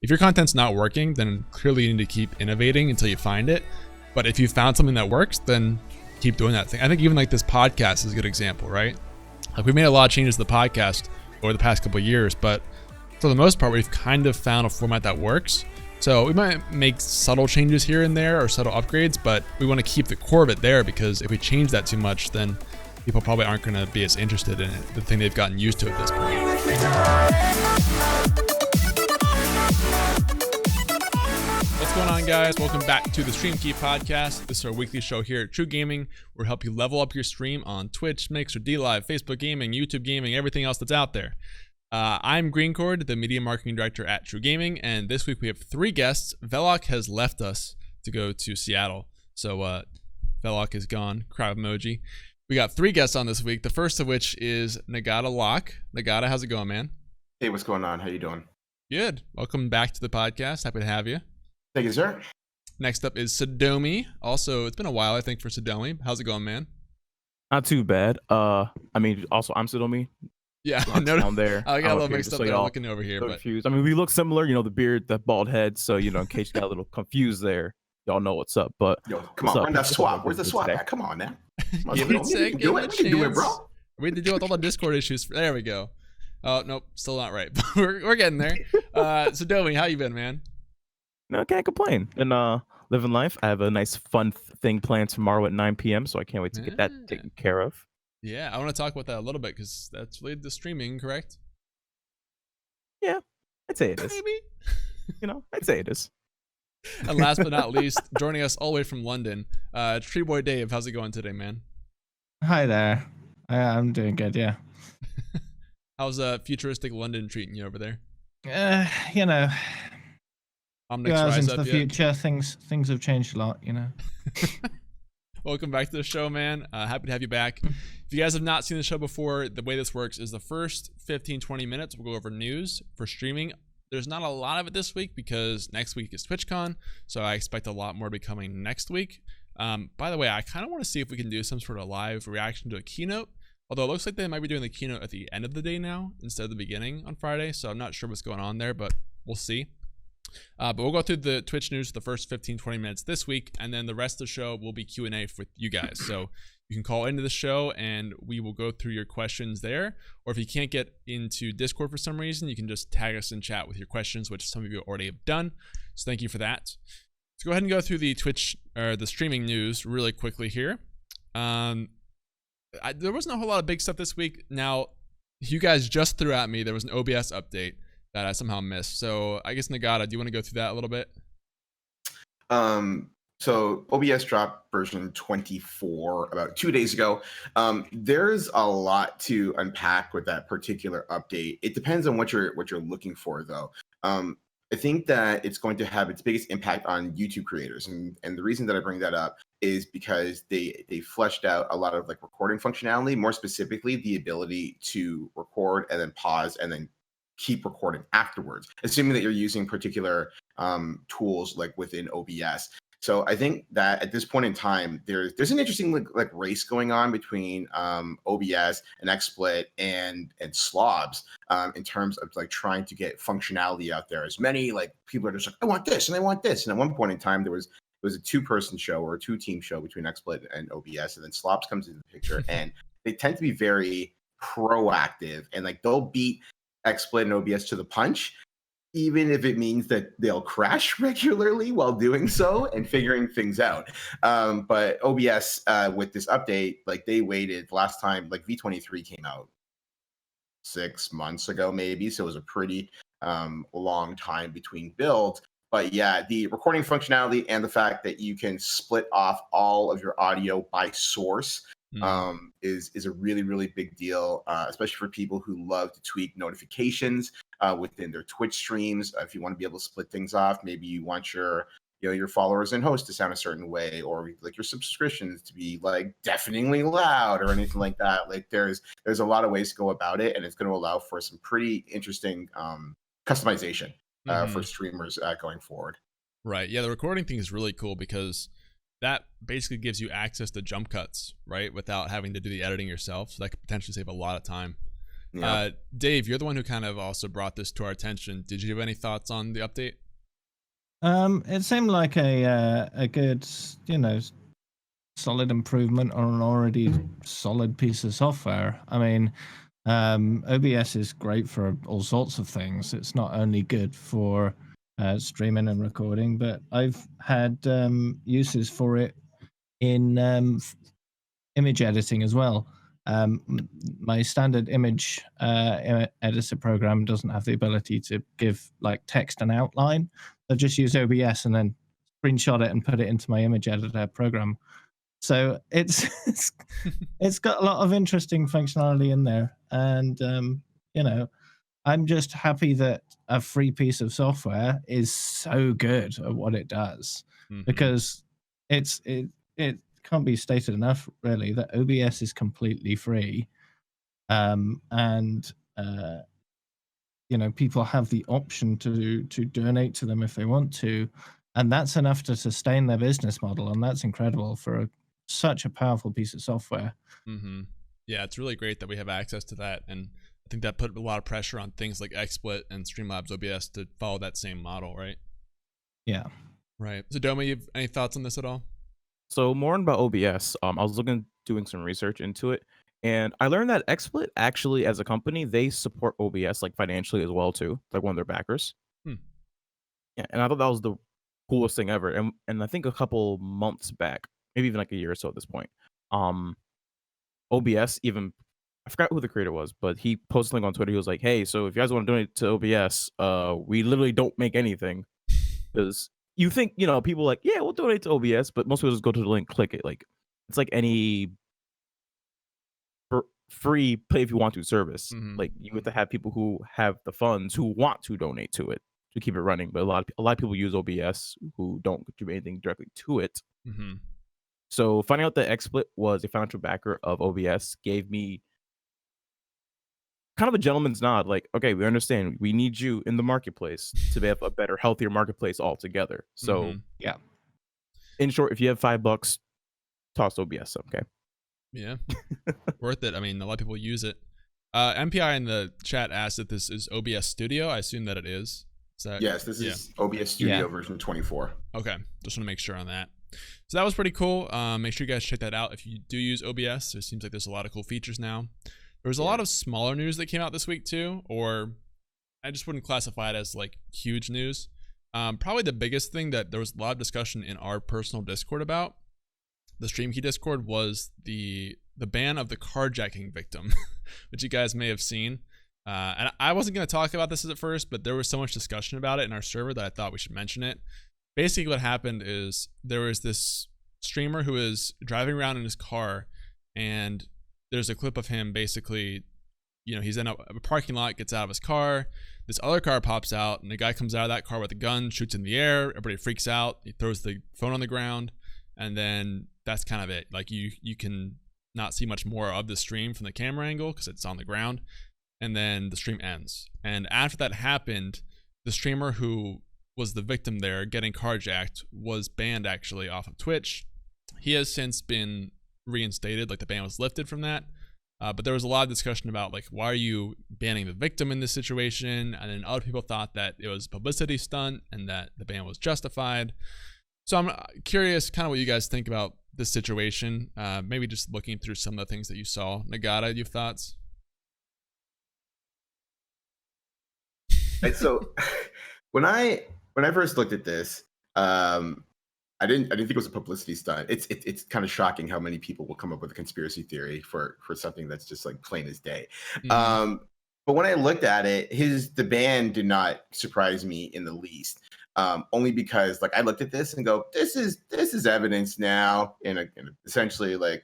if your content's not working, then clearly you need to keep innovating until you find it. But if you found something that works, then keep doing that thing. I think even like this podcast is a good example, right? Like we made a lot of changes to the podcast over the past couple of years, but for the most part, we've kind of found a format that works. So we might make subtle changes here and there or subtle upgrades, but we want to keep the core of it there, because if we change that too much, then people probably aren't going to be as interested in it, the thing they've gotten used to at this point. What's going on, guys? Welcome back to the Stream Key Podcast. This is our weekly show here at TRUgaming, where we help you level up your stream on Twitch, Mixer, DLive, Facebook Gaming, YouTube Gaming, everything else that's out there. I'm GreenChord, the media marketing director at TRUgaming, and this week we have 3 guests. Velok has left us to go to Seattle, so Velok is gone. Crowd emoji. We got 3 guests on this week. The first of which is NagataLockII. Nagata, how's it going, man? Hey, what's going on? How you doing? Good. Welcome back to the podcast. Happy to have you. Thank you, sir. Next up is Sadomi. Also, it's been a while, I think, for Sadomi. How's it going, man? Not too bad. Also, I'm Sadomi. Yeah, no, down there. I got a little mixed up so there looking over here. But confused. I mean, we look similar, the beard, the bald head. So, in case you got a little confused there, y'all know what's up. But yo, come on, run that swap. Where's the swap at? Come on now. Give it a second. We can do it, bro. We had to deal with all the Discord issues. There we go. Oh, nope, still not right. But we're getting there. Sadomi, how you been, man? No, can't complain. And living life. I have a nice fun thing planned tomorrow at 9 p.m. So I can't wait to get that taken care of. Yeah, I want to talk about that a little bit, because that's related to streaming, correct? Yeah, I'd say it is. Maybe. I'd say it is. And last but not least, joining us all the way from London, TreeboyDave. How's it going today, man? Hi there. I'm doing good, yeah. How's futuristic London treating you over there? Omnix rise into the future, things have changed a lot, Welcome back to the show, man. Happy to have you back. If you guys have not seen the show before, the way this works is the first 15-20 minutes we'll go over news for streaming. There's not a lot of it this week because next week is TwitchCon, so I expect a lot more to be coming next week. By the way, I kind of want to see if we can do some sort of live reaction to a keynote, although it looks like they might be doing the keynote at the end of the day now instead of the beginning on Friday, so I'm not sure what's going on there, but we'll see. But we'll go through the Twitch news for the first 15-20 minutes this week, and then the rest of the show will be Q&A with you guys. So you can call into the show and we will go through your questions there, or if you can't get into Discord for some reason, you can just tag us in chat with your questions, which some of you already have done, so thank you for that. Let's go ahead and go through the Twitch or the streaming news really quickly here. There wasn't a whole lot of big stuff this week. Now, you guys just threw at me there was an OBS update that I somehow missed. So I guess, Nagata, do you want to go through that a little bit? So OBS dropped version 24 about 2 days ago. There's a lot to unpack with that particular update. It depends on what you're looking for, though. I think that it's going to have its biggest impact on YouTube creators, and the reason that I bring that up is because they fleshed out a lot of like recording functionality, more specifically the ability to record and then pause and then keep recording afterwards, assuming that you're using particular tools like within OBS. So I think that at this point in time, there's an interesting like race going on between OBS and XSplit and Slobs in terms of like trying to get functionality out there. As many like people are just like, I want this and I want this. And at one point in time, there was a 2-person show or a 2-team show between XSplit and OBS, and then Slobs comes into the picture, and they tend to be very proactive and like they'll beat XSplit and OBS to the punch, even if it means that they'll crash regularly while doing so and figuring things out. But OBS with this update, like they waited last time, like V23 came out 6 months ago, maybe. So it was a pretty long time between builds. But yeah, the recording functionality and the fact that you can split off all of your audio by source is a really, really big deal, especially for people who love to tweak notifications within their Twitch streams. If you want to be able to split things off, maybe you want your followers and hosts to sound a certain way, or like your subscriptions to be like deafeningly loud or anything like that. Like there's a lot of ways to go about it, and it's going to allow for some pretty interesting customization for streamers going forward. Right. Yeah, the recording thing is really cool because that basically gives you access to jump cuts, right? Without having to do the editing yourself. So that could potentially save a lot of time. Yeah. Dave, you're the one who kind of also brought this to our attention. Did you have any thoughts on the update? It seemed like a good, solid improvement on an already solid piece of software. I mean, OBS is great for all sorts of things. It's not only good for streaming and recording, but I've had uses for it in image editing as well. My standard image editor program doesn't have the ability to give like text and outline. I just use OBS and then screenshot it and put it into my image editor program. So it's got a lot of interesting functionality in there, and I'm just happy that a free piece of software is so good at what it does, because it can't be stated enough, really, that OBS is completely free, and people have the option to donate to them if they want to, and that's enough to sustain their business model, and that's incredible for such a powerful piece of software. Yeah, it's really great that we have access to that, and I think that put a lot of pressure on things like XSplit and Streamlabs OBS to follow that same model, right? Yeah. Right. So, Doma, you have any thoughts on this at all? So more about OBS. I was doing some research into it, and I learned that XSplit actually, as a company, they support OBS like financially as well too, like one of their backers. Yeah, and I thought that was the coolest thing ever. And I think a couple months back, maybe even like a year or so at this point, OBS even, I forgot who the creator was, but he posted a link on Twitter. He was like, "Hey, so if you guys want to donate to OBS, we literally don't make anything." Because you think, people like, yeah, we'll donate to OBS, but most people just go to the link, click it. Like, it's like any free pay if you want to service. Like, you have to have people who have the funds who want to donate to it to keep it running. But a lot of people use OBS who don't contribute anything directly to it. So finding out that XSplit was a financial backer of OBS gave me kind of a gentleman's nod, like, okay, we understand, we need you in the marketplace to have a better, healthier marketplace altogether. So yeah, in short, if you have $5, toss OBS, okay? Yeah, worth it. I mean, a lot of people use it. MPI in the chat asked if this is OBS Studio. I assume that it is. Yes, this is OBS Studio version 24. Okay, just want to make sure on that. So that was pretty cool. Make sure you guys check that out if you do use OBS. It seems like there's a lot of cool features now. There was a lot of smaller news that came out this week too, or I just wouldn't classify it as like huge news. Probably the biggest thing that there was a lot of discussion in our personal Discord about, the StreamKey Discord, was the ban of the carjacking victim, which you guys may have seen. And I wasn't going to talk about this at first, but there was so much discussion about it in our server that I thought we should mention it. Basically what happened is there was this streamer who was driving around in his car, and there's a clip of him basically, he's in a parking lot, gets out of his car, this other car pops out, and the guy comes out of that car with a gun, shoots in the air, everybody freaks out, he throws the phone on the ground, and then that's kind of it. Like, you can not see much more of the stream from the camera angle because it's on the ground, and then the stream ends. And after that happened, the streamer who was the victim there getting carjacked was banned actually off of Twitch. He has since been reinstated, like the ban was lifted from that, but there was a lot of discussion about, like, why are you banning the victim in this situation? And then other people thought that it was a publicity stunt and that the ban was justified. So I'm curious kind of what you guys think about this situation, maybe just looking through some of the things that you saw. Nagata, you have thoughts? Right, so when I first looked at this, I didn't think it was a publicity stunt. It's kind of shocking how many people will come up with a conspiracy theory for something that's just like plain as day. But when I looked at it, the ban did not surprise me in the least. Only because, like, I looked at this and go, this is evidence now in a essentially like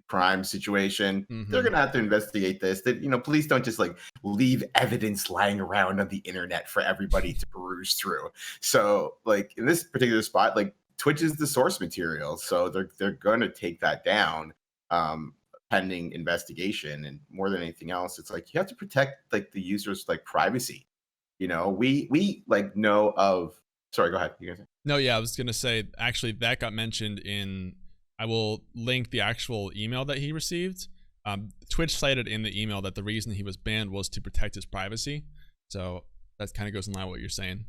crime situation. They're gonna have to investigate this. That police don't just like leave evidence lying around on the internet for everybody to peruse through. So, like, in this particular spot, like, Twitch is the source material, so they're gonna take that down pending investigation. And more than anything else, it's like you have to protect like the user's like privacy. We like know of. Sorry, go ahead. You guys. No, yeah, I was gonna say actually that got mentioned in. I will link the actual email that he received. Twitch cited in the email that the reason he was banned was to protect his privacy. So that kind of goes in line with what you're saying.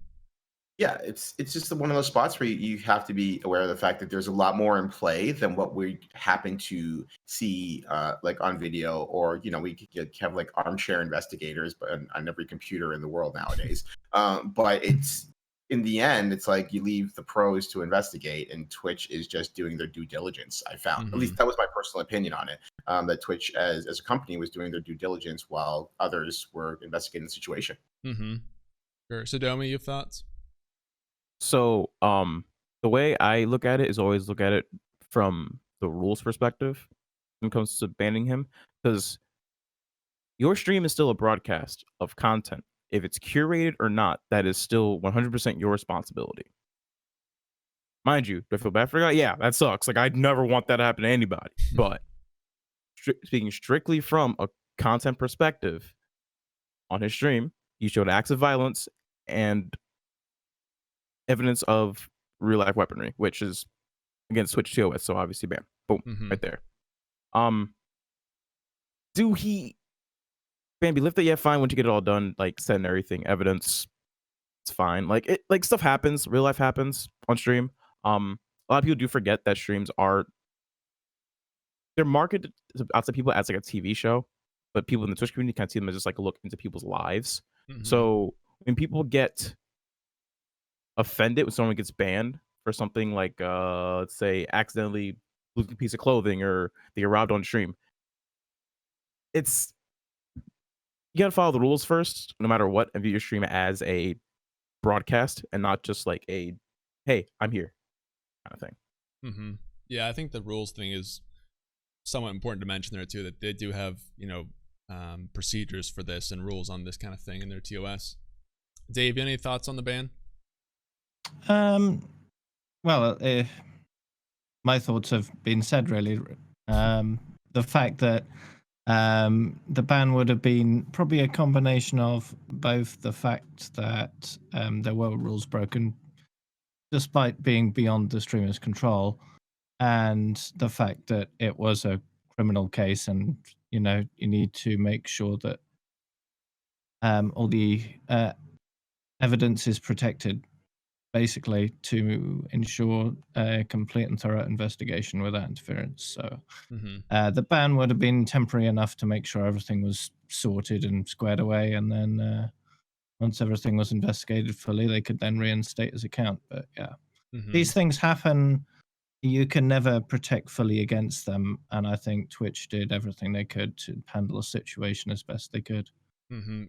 Yeah, it's just one of those spots where you have to be aware of the fact that there's a lot more in play than what we happen to see like on video, or we could have like armchair investigators but on every computer in the world nowadays. But it's in the end, it's like you leave the pros to investigate, and Twitch is just doing their due diligence. I found, at least that was my personal opinion on it, that Twitch as a company was doing their due diligence while others were investigating the situation. Sure. Sadomi, you have thoughts? So, the way I look at it is always look at it from the rules perspective when it comes to banning him, because your stream is still a broadcast of content. If it's curated or not, that is still 100% your responsibility. Mind you, do I feel bad for the guy? Yeah, that sucks. Like, I'd never want that to happen to anybody. But speaking strictly from a content perspective, on his stream, he showed acts of violence and evidence of real life weaponry, which is against Switch TOS, so obviously bam, boom, right there. Do he ban be lifted? Yeah, fine. Once you get it all done, like set and everything, evidence, it's fine. Like stuff happens, real life happens on stream. A lot of people do forget that streams they're marketed outside people as like a TV show, but people in the Twitch community kind of see them as just like a look into people's lives. So when people get offended when someone gets banned for something like let's say accidentally losing a piece of clothing or they get robbed on stream, you gotta follow the rules first no matter what, and view your stream as a broadcast and not just like a hey, I'm here kind of thing. Yeah, I think the rules thing is somewhat important to mention there too, that they do have procedures for this and rules on this kind of thing in their TOS. Dave, any thoughts on the ban? Well, my thoughts have been said really. The fact that the ban would have been probably a combination of both the fact that there were rules broken despite being beyond the streamer's control, and the fact that it was a criminal case, and you need to make sure that all the evidence is protected, basically, to ensure a complete and thorough investigation without interference. So the ban would have been temporary enough to make sure everything was sorted and squared away, and then once everything was investigated fully, they could then reinstate his account. But yeah, these things happen. You can never protect fully against them, and I think Twitch did everything they could to handle the situation as best they could.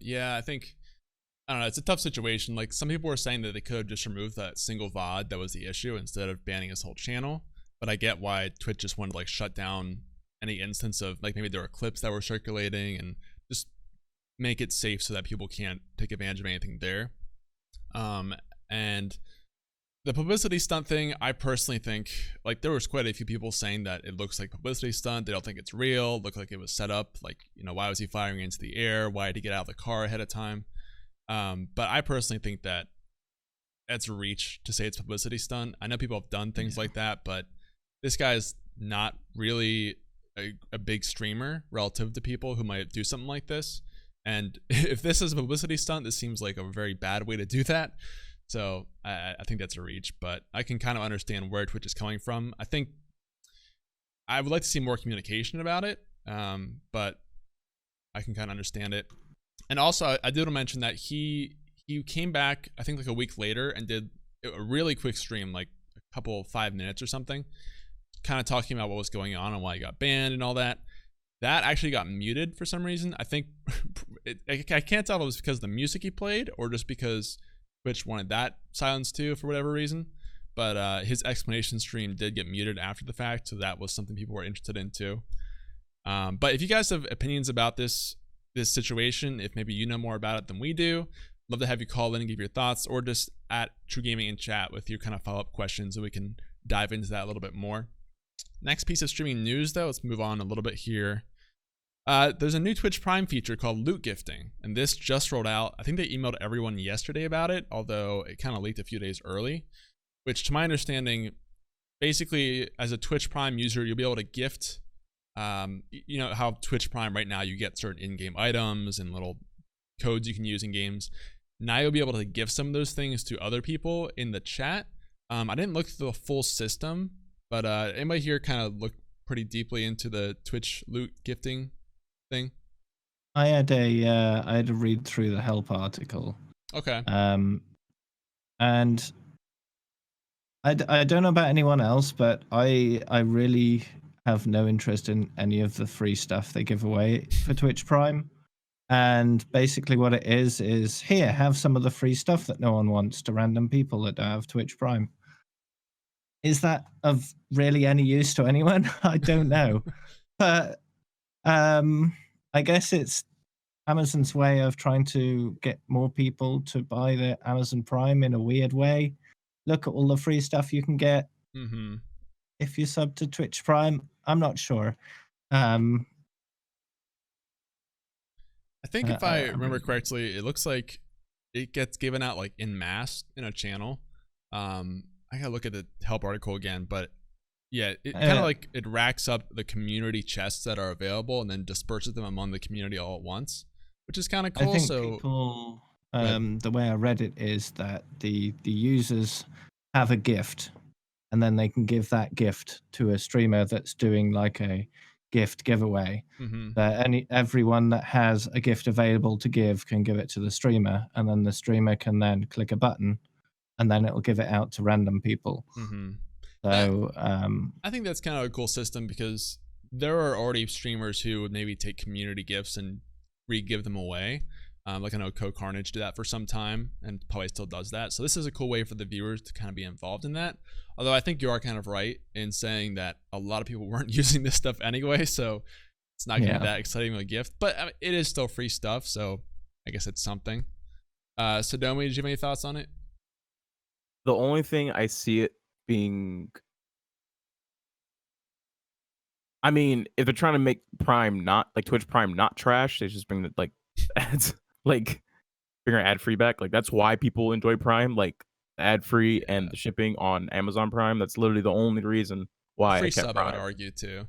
Yeah, I don't know, it's a tough situation. Like, some people were saying that they could have just removed that single VOD that was the issue instead of banning his whole channel. But I get why Twitch just wanted to like shut down any instance of like maybe there were clips that were circulating and just make it safe so that people can't take advantage of anything there. And the publicity stunt thing, I personally think, like, there was quite a few people saying that it looks like publicity stunt. They don't think it's real. Looked like it was set up. Like, why was he firing into the air? Why did he get out of the car ahead of time? But I personally think that it's a reach to say it's publicity stunt. I know people have done things like that, but this guy's not really a big streamer relative to people who might do something like this. And if this is a publicity stunt, this seems like a very bad way to do that. So I think that's a reach, but I can kind of understand where Twitch is coming from. I think I would like to see more communication about it, but I can kind of understand it. And also, I did want to mention that he came back, I think like a week later, and did a really quick stream, like a couple 5 minutes or something, kind of talking about what was going on and why he got banned and all that. That actually got muted for some reason. I think I can't tell if it was because of the music he played or just because Twitch wanted that silenced too for whatever reason. But his explanation stream did get muted after the fact, so that was something people were interested in too. But if you guys have opinions about this situation, if maybe you know more about it than we do, love to have you call in and give your thoughts, or just at TRUgaming in chat with your kind of follow-up questions so we can dive into that a little bit more. Next piece of streaming news, though, let's move on a little bit here. There's a new Twitch Prime feature called loot gifting, and this just rolled out. I think they emailed everyone yesterday about it, although it kind of leaked a few days early, which to my understanding, basically as a Twitch Prime user, you'll be able to gift you know how Twitch Prime right now, you get certain in-game items and little codes you can use in games. Now you'll be able to give some of those things to other people in the chat. I didn't look through the full system, but anybody here kind of look pretty deeply into the Twitch loot gifting thing? I had a read through the help article. Okay. And I don't know about anyone else, but I really have no interest in any of the free stuff they give away for Twitch Prime. And basically what it is here, have some of the free stuff that no one wants to random people that don't have Twitch Prime. Is that of really any use to anyone? I don't know. But I guess it's Amazon's way of trying to get more people to buy the Amazon Prime in a weird way. Look at all the free stuff you can get if you sub to Twitch Prime. I'm not sure. I think if I remember correctly, it looks like it gets given out like en masse in a channel. I gotta look at the help article again, but yeah, it kind of like it racks up the community chests that are available and then disperses them among the community all at once, which is kind of cool. I think people, the way I read it is that the users have a gift, and then they can give that gift to a streamer that's doing like a gift giveaway. That everyone that has a gift available to give can give it to the streamer, and then the streamer can then click a button, and then it'll give it out to random people. So I think that's kind of a cool system because there are already streamers who would maybe take community gifts and re-give them away. Like I know Carnage did that for some time and probably still does that. So this is a cool way for the viewers to kind of be involved in that. Although I think you are kind of right in saying that a lot of people weren't using this stuff anyway, so it's not going to be that exciting of a gift. But I mean, it is still free stuff, so I guess it's something. Sadomi, did you have any thoughts on it? The only thing I see it being, I mean, if they're trying to make Prime not like Twitch Prime not trash, they just bring the like ads, like bring our ad free back. Like that's why people enjoy Prime, like ad free and the shipping on Amazon Prime. That's literally the only reason why. Free I kept sub, Prime. I would argue too.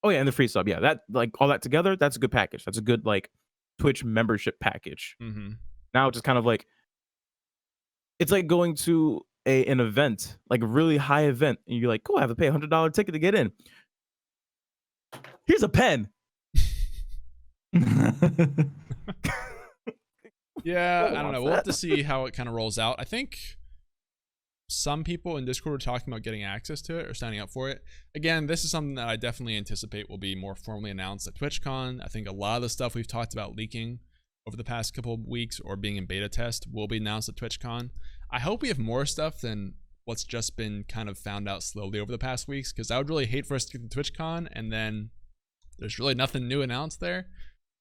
Oh yeah, and the free sub, yeah, that like all that together, that's a good package. That's a good like Twitch membership package. Now it's just kind of like it's like going to an event, like a really high event, and you're like, cool, I have to pay $100 ticket to get in. Here's a pen. Yeah, I don't know. We'll have to see how it kind of rolls out. I think some people in Discord were talking about getting access to it or signing up for it. Again, this is something that I definitely anticipate will be more formally announced at TwitchCon. I think a lot of the stuff we've talked about leaking over the past couple of weeks or being in beta test will be announced at TwitchCon. I hope we have more stuff than what's just been kind of found out slowly over the past weeks, because I would really hate for us to get to TwitchCon and then there's really nothing new announced there.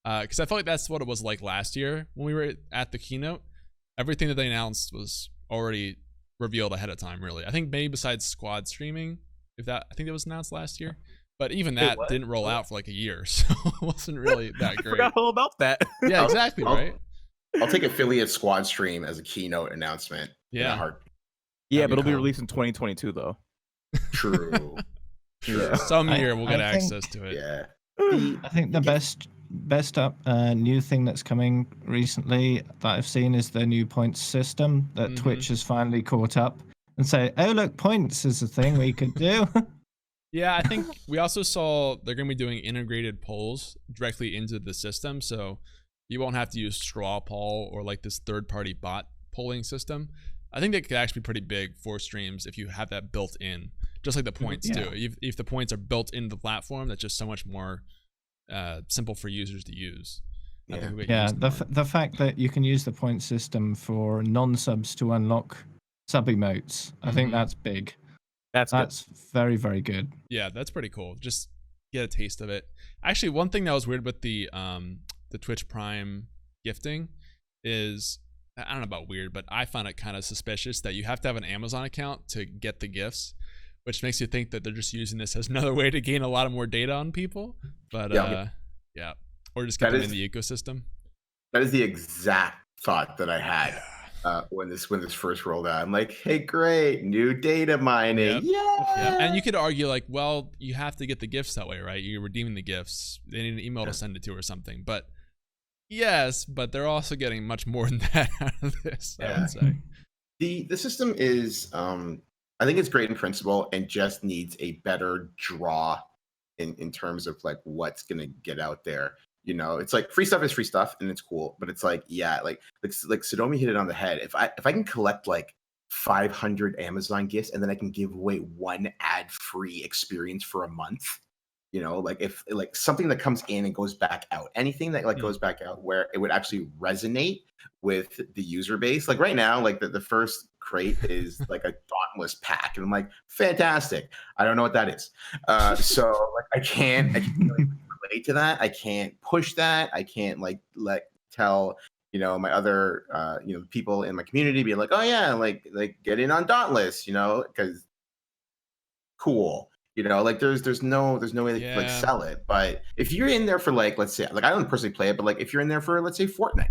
Because I felt like that's what it was like last year when we were at the keynote. Everything that they announced was already revealed ahead of time, really. I think maybe besides squad streaming, I think that was announced last year. But even that didn't roll out for like a year, so it wasn't really that great. I forgot all about that. Yeah, exactly, right? I'll take affiliate squad stream as a keynote announcement. Yeah. Yeah, but it'll be released in 2022 though. True. Yeah. Some year we'll get access to it. Yeah. I think the best up new thing that's coming recently that I've seen is the new points system that Twitch has finally caught up and say, oh look, points is a thing we could do. Yeah, I think we also saw they're going to be doing integrated polls directly into the system, so you won't have to use straw poll or like this third-party bot polling system. I think that could actually be pretty big for streams if you have that built in, just like the points do. If the points are built into the platform, that's just so much more simple for users to use. The fact that you can use the point system for non-subs to unlock sub emotes, I think that's big. That's very, very good. Yeah, that's pretty cool. Just get a taste of it. Actually, one thing that was weird with the Twitch Prime gifting is, I don't know about weird, but I found it kind of suspicious that you have to have an Amazon account to get the gifts, which makes you think that they're just using this as another way to gain a lot of more data on people. But or just get them in the ecosystem. That is the exact thought that I had. when this first rolled out. I'm like, hey, great, new data mining. Yeah. And you could argue like, well, you have to get the gifts that way, right? You're redeeming the gifts. They need an email to send it to or something. But yes, but they're also getting much more than that out of this, I would say. The system is I think it's great in principle and just needs a better draw in terms of like what's gonna get out there. You know, it's like free stuff is free stuff and it's cool, but it's like, yeah, like Sadomi hit it on the head. If I can collect like 500 Amazon gifts and then I can give away one ad-free experience for a month, you know, like if like something that comes in and goes back out, anything that like goes back out where it would actually resonate with the user base. Like right now, like the first crate is like a Dauntless pack, and I'm like, fantastic. I don't know what that is, so like I can't really relate to that. I can't push that. I can't like tell my other people in my community, be like, oh yeah, like get in on Dauntless, because cool. Like there's no way to like sell it. But if you're in there for like, let's say, like I don't personally play it, but like if you're in there for, let's say, Fortnite,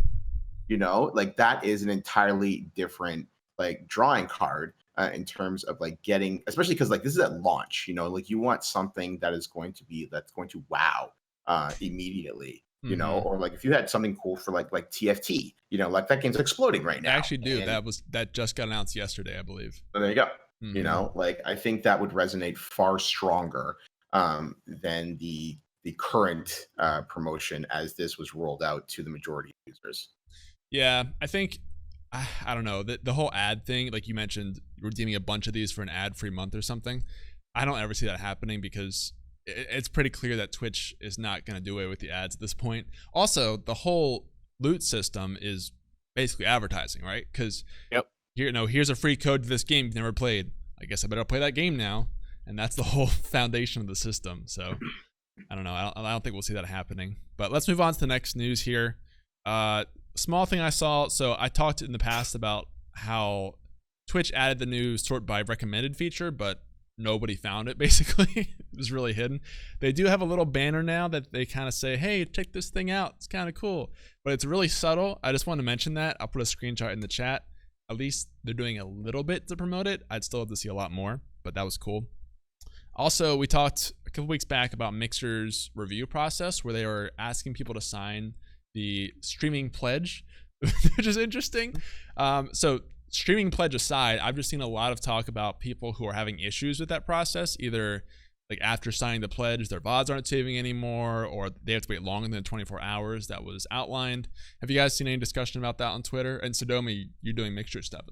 like that is an entirely different like drawing card in terms of like getting, especially because like this is at launch, like you want something that's going to wow immediately, or like if you had something cool for like TFT, like that game's exploding right now. I actually do. That just got announced yesterday, I believe. So there you go. Like I think that would resonate far stronger than the current promotion as this was rolled out to the majority of users. Yeah, I think, I don't know, the whole ad thing, like you mentioned, redeeming a bunch of these for an ad-free month or something. I don't ever see that happening because it's pretty clear that Twitch is not going to do away with the ads at this point. Also, the whole loot system is basically advertising, right? Because here's a free code to this game you've never played. I guess I better play that game now. And that's the whole foundation of the system. So I don't know. I don't think we'll see that happening. But let's move on to the next news here. Small thing I saw. So I talked in the past about how Twitch added the new sort by recommended feature, but nobody found it, basically. It was really hidden. They do have a little banner now that they kind of say, hey, check this thing out. It's kind of cool. But it's really subtle. I just want to mention that. I'll put a screenshot in the chat. At least they're doing a little bit to promote it. I'd still have to see a lot more, but that was cool. Also, we talked a couple weeks back about Mixer's review process where they were asking people to sign the streaming pledge, which is interesting. So streaming pledge aside, I've just seen a lot of talk about people who are having issues with that process, either like after signing the pledge, their VODs aren't saving anymore, or they have to wait longer than 24 hours that was outlined. Have you guys seen any discussion about that on Twitter? And Sadomi, you're doing Mixture stuff,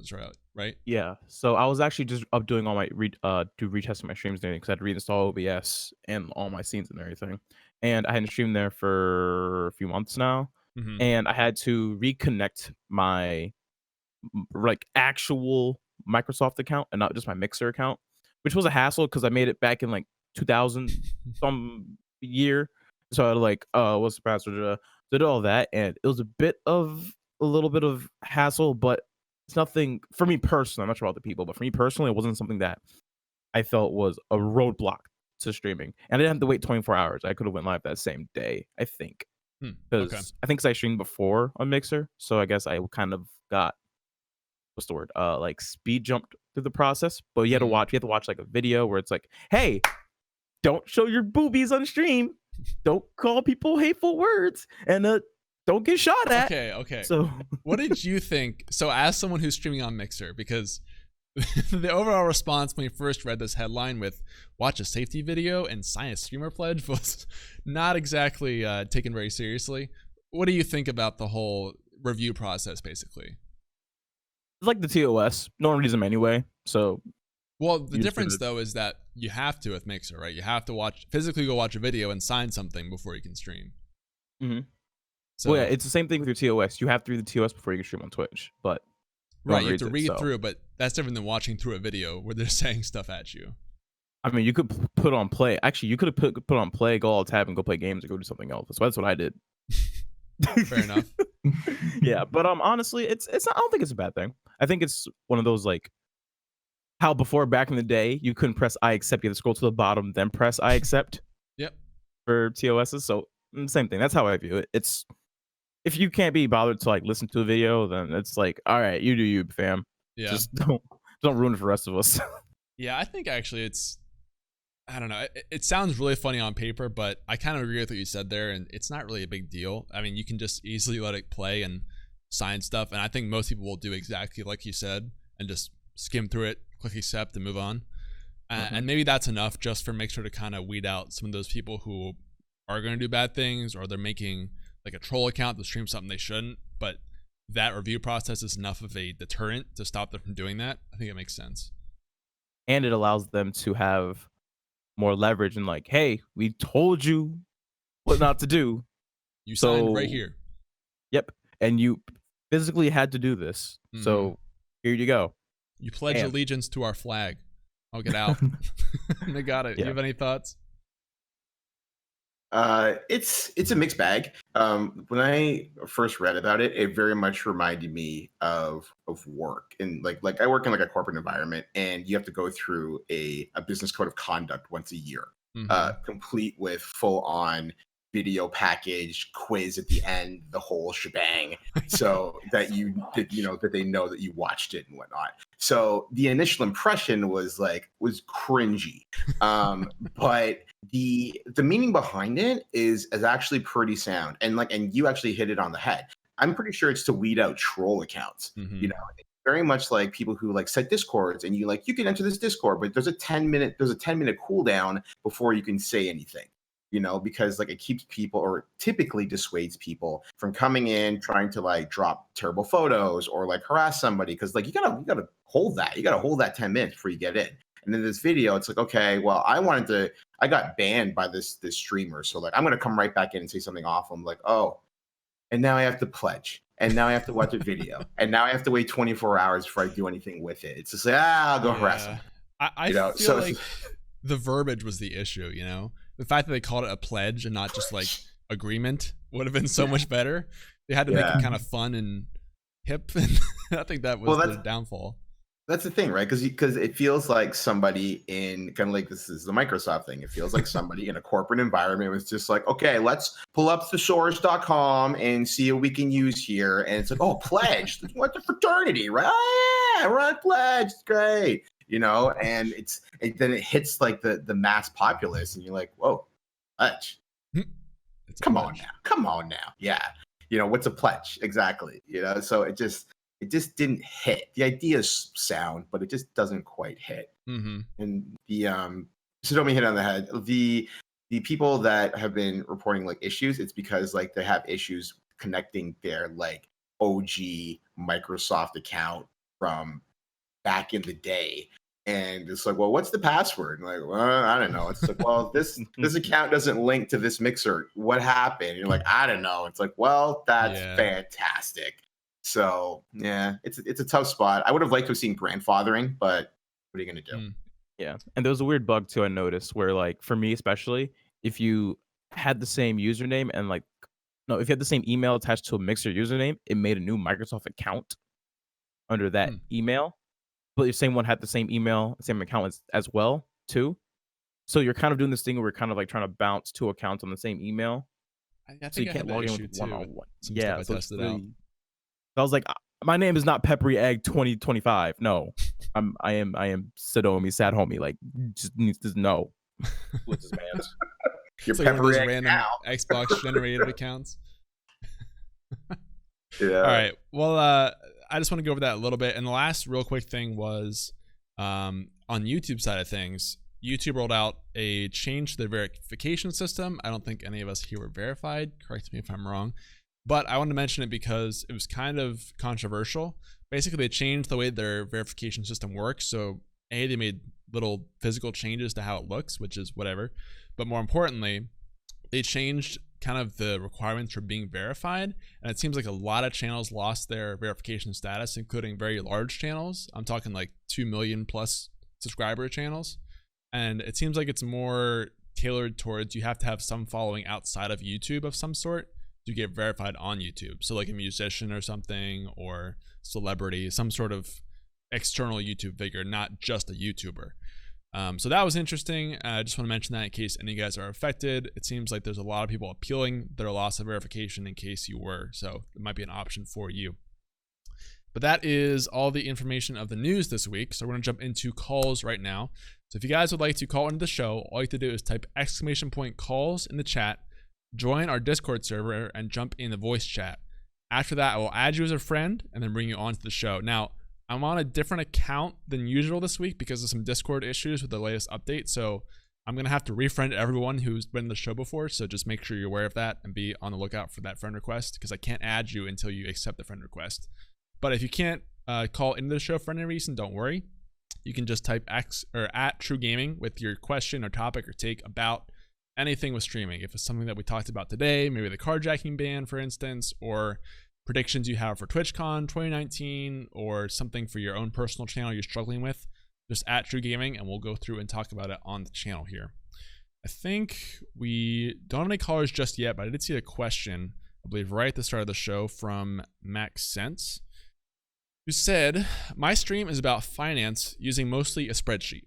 right? Yeah. So I was actually just up doing all my retesting my streams and everything because I had to reinstall OBS and all my scenes and everything. And I hadn't streamed there for a few months now. Mm-hmm. And I had to reconnect my like actual Microsoft account and not just my Mixer account, which was a hassle because I made it back in like 2000 some year. So I like what's the password, did all that, and it was a little bit of hassle, but it's nothing for me personally. I'm not sure about the people, but for me personally, it wasn't something that I felt was a roadblock to streaming, and I didn't have to wait 24 hours. I could have went live that same day, I think, because I think I streamed before on Mixer, so I guess I kind of got what's the word, like speed jumped through the process. But you have to watch like a video where it's like, hey, don't show your boobies on stream, don't call people hateful words, and don't get shot at. Okay. So what did you think? So as someone who's streaming on Mixer, because the overall response when we first read this headline with watch a safety video and sign a streamer pledge was not exactly taken very seriously. What do you think about the whole review process, basically? It's like the TOS. No one reads them anyway. So, well, the difference though is that you have to with Mixer, right? You have to physically go watch a video and sign something before you can stream. Mm-hmm. So, well, yeah, it's the same thing with your TOS. You have to read the TOS before you can stream on Twitch, but right, you have to read through, but that's different than watching through a video where they're saying stuff at you. I mean, you could put on play. Actually, you could have put on play, go all tab, and go play games, or go do something else. So that's what I did. Fair enough. Yeah, but honestly, it's not. I don't think it's a bad thing. I think it's one of those like how before back in the day you couldn't press I accept. You had to scroll to the bottom, then press I accept. Yep. For TOSs, so same thing. That's how I view it. It's if you can't be bothered to like listen to a video, then it's like, all right, you do you, fam. Yeah. Just don't ruin it for the rest of us. Yeah, I think actually I don't know. It sounds really funny on paper, but I kind of agree with what you said there, and it's not really a big deal. I mean, you can just easily let it play and sign stuff, and I think most people will do exactly like you said and just skim through it, click accept, and move on. And maybe that's enough just for make sure to kind of weed out some of those people who are going to do bad things, or they're making like a troll account to stream something they shouldn't. But that review process is enough of a deterrent to stop them from doing that. I think it makes sense. And it allows them to have more leverage and like, hey, we told you what not to do. You signed right here. Yep. And you physically had to do this. So here you go. You pledge allegiance to our flag. I'll get out. Nagata, do you have any thoughts? It's a mixed bag. When I first read about it, it very much reminded me of work, and like I work in like a corporate environment, and you have to go through a business code of conduct once a year, complete with full on video package, quiz at the end, the whole shebang, so that that they know that you watched it and whatnot. So the initial impression was cringy, but the meaning behind it is actually pretty sound, and you actually hit it on the head. I'm pretty sure it's to weed out troll accounts. Very much like people who like set discords, and you can enter this discord, but there's a 10-minute cooldown before you can say anything. Because it keeps people, or typically dissuades people from coming in trying to drop terrible photos or harass somebody, because you gotta hold that 10 minutes before you get in. And then this video, it's okay, well, I got banned by this streamer, so I'm gonna come right back in and say something awful. I'm like, oh, and now I have to pledge, and now I have to watch a video, and now I have to wait 24 hours before I do anything with it. It's just I'll go harass them. I feel like the verbiage was the issue. The fact that they called it a pledge and not just agreement would have been so much better. They had to make it kind of fun and hip, and I think that was the downfall. That's the thing, right? Because it feels like somebody in kind of this is the Microsoft thing. It feels like somebody in a corporate environment was just okay, let's pull up thesaurus.com and see what we can use here. And it's oh, pledge. What the fraternity, right? Oh, yeah, we're on pledge. It's great. And then it hits the mass populace, and you're like, whoa, pledge. Come on now. Yeah. What's a pledge? Exactly. So it just didn't hit. The idea is sound, but it just doesn't quite hit. And the Sadomi hit on the head. The people that have been reporting issues, it's because they have issues connecting their OG Microsoft account from back in the day, and it's well, what's the password? And well, I don't know. It's well, this account doesn't link to this mixer. What happened? And you're I don't know. It's well, that's fantastic. So yeah, it's a tough spot. I would have liked to have seen grandfathering, but what are you gonna do? Yeah, and there was a weird bug too I noticed where for me especially, if you had the same username and if you had the same email attached to a mixer username, it made a new Microsoft account under that email. But if same one had the same email, same account as well too, so you're kind of doing this thing where we're kind of trying to bounce two accounts on the same email. I think so you can't log in with one-on-one. Yeah, so I tested out. I was my name is not Peppery Egg 2025. No, I am Sadomi, sad homie. Just needs to know what's his man's. Your Peppery Egg random now. Xbox generated accounts. Yeah. All right. Well, I just want to go over that a little bit. And the last real quick thing was on YouTube side of things, YouTube rolled out a change to their verification system. I don't think any of us here were verified. Correct me if I'm wrong. But I wanted to mention it because it was kind of controversial. Basically, they changed the way their verification system works. So, they made little physical changes to how it looks, which is whatever. But more importantly, they changed kind of the requirements for being verified. And it seems like a lot of channels lost their verification status, including very large channels. I'm talking 2 million plus subscriber channels. And it seems like it's more tailored towards you have to have some following outside of YouTube of some sort to get verified on YouTube. So a musician or something, or celebrity, some sort of external YouTube figure, not just a YouTuber. So that was interesting. I just want to mention that in case any of you guys are affected. It seems like there's a lot of people appealing their loss of verification in case you were. So it might be an option for you. But that is all the information of the news this week. So we're going to jump into calls right now. So if you guys would like to call into the show, all you have to do is type !calls in the chat, join our Discord server, and jump in the voice chat. After that, I will add you as a friend and then bring you onto the show. Now, I'm on a different account than usual this week because of some Discord issues with the latest update. So I'm going to have to refriend everyone who's been in the show before. So just make sure you're aware of that and be on the lookout for that friend request because I can't add you until you accept the friend request. But if you can't call into the show for any reason, don't worry. You can just type @TRUgaming with your question or topic or take about anything with streaming. If it's something that we talked about today, maybe the carjacking ban, for instance, or predictions you have for TwitchCon 2019, or something for your own personal channel you're struggling with, just @TRUgaming, and we'll go through and talk about it on the channel here. I think we don't have any callers just yet, but I did see a question, I believe, right at the start of the show from Max Sense, who said, my stream is about finance using mostly a spreadsheet.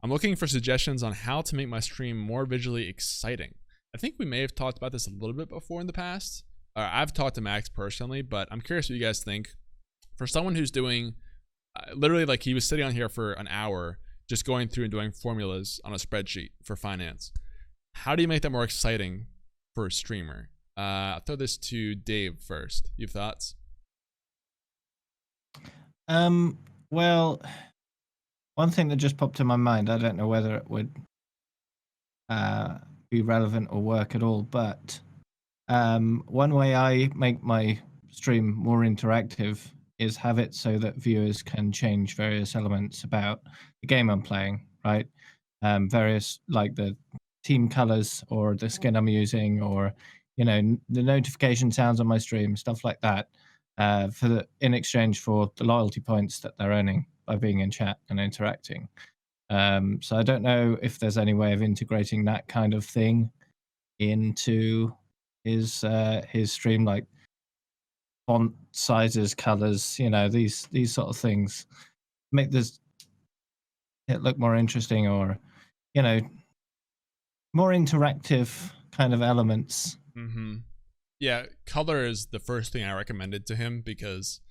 I'm looking for suggestions on how to make my stream more visually exciting. I think we may have talked about this a little bit before in the past. I've talked to Max personally, but I'm curious what you guys think. For someone who's doing, literally like he was sitting on here for an hour, just going through and doing formulas on a spreadsheet for finance. How do you make that more exciting for a streamer? I'll throw this to Dave first. You have thoughts? Well, one thing that just popped in my mind, I don't know whether it would be relevant or work at all, but one way I make my stream more interactive is have it so that viewers can change various elements about the game I'm playing, right? Various, like the team colors or the skin I'm using, or, you know, the notification sounds on my stream, stuff like that. In exchange for the loyalty points that they're earning by being in chat and interacting. So I don't know if there's any way of integrating that kind of thing into his stream, like font sizes, colors, you know, these sort of things, make it look more interesting, or, you know, more interactive kind of elements. Mm-hmm. Yeah, color is the first thing I recommended to him, because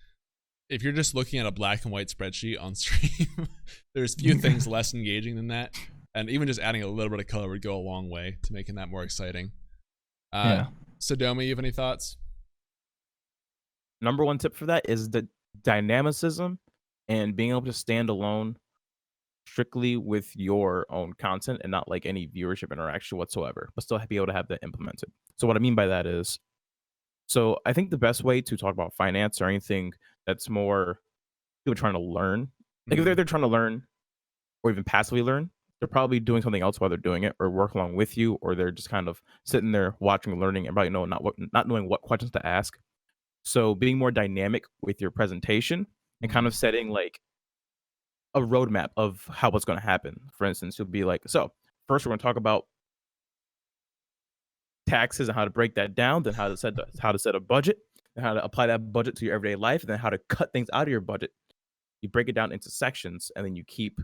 if you're just looking at a black and white spreadsheet on stream, there's few things less engaging than that. And even just adding a little bit of color would go a long way to making that more exciting. Yeah. Sadomi, you have any thoughts? Number one tip for that is the dynamicism and being able to stand alone strictly with your own content and not like any viewership interaction whatsoever, but still be able to have that implemented. So what I mean by that is, so I think the best way to talk about finance or anything that's more people trying to learn, like if they're trying to learn or even passively learn, they're probably doing something else while they're doing it, or work along with you, or they're just kind of sitting there watching, learning, and probably not knowing what questions to ask. So being more dynamic with your presentation and kind of setting like a roadmap of how what's going to happen. For instance, you'll be like, so first we're going to talk about taxes and how to break that down, then how to set a budget, and how to apply that budget to your everyday life, and then how to cut things out of your budget. You break it down into sections, and then you keep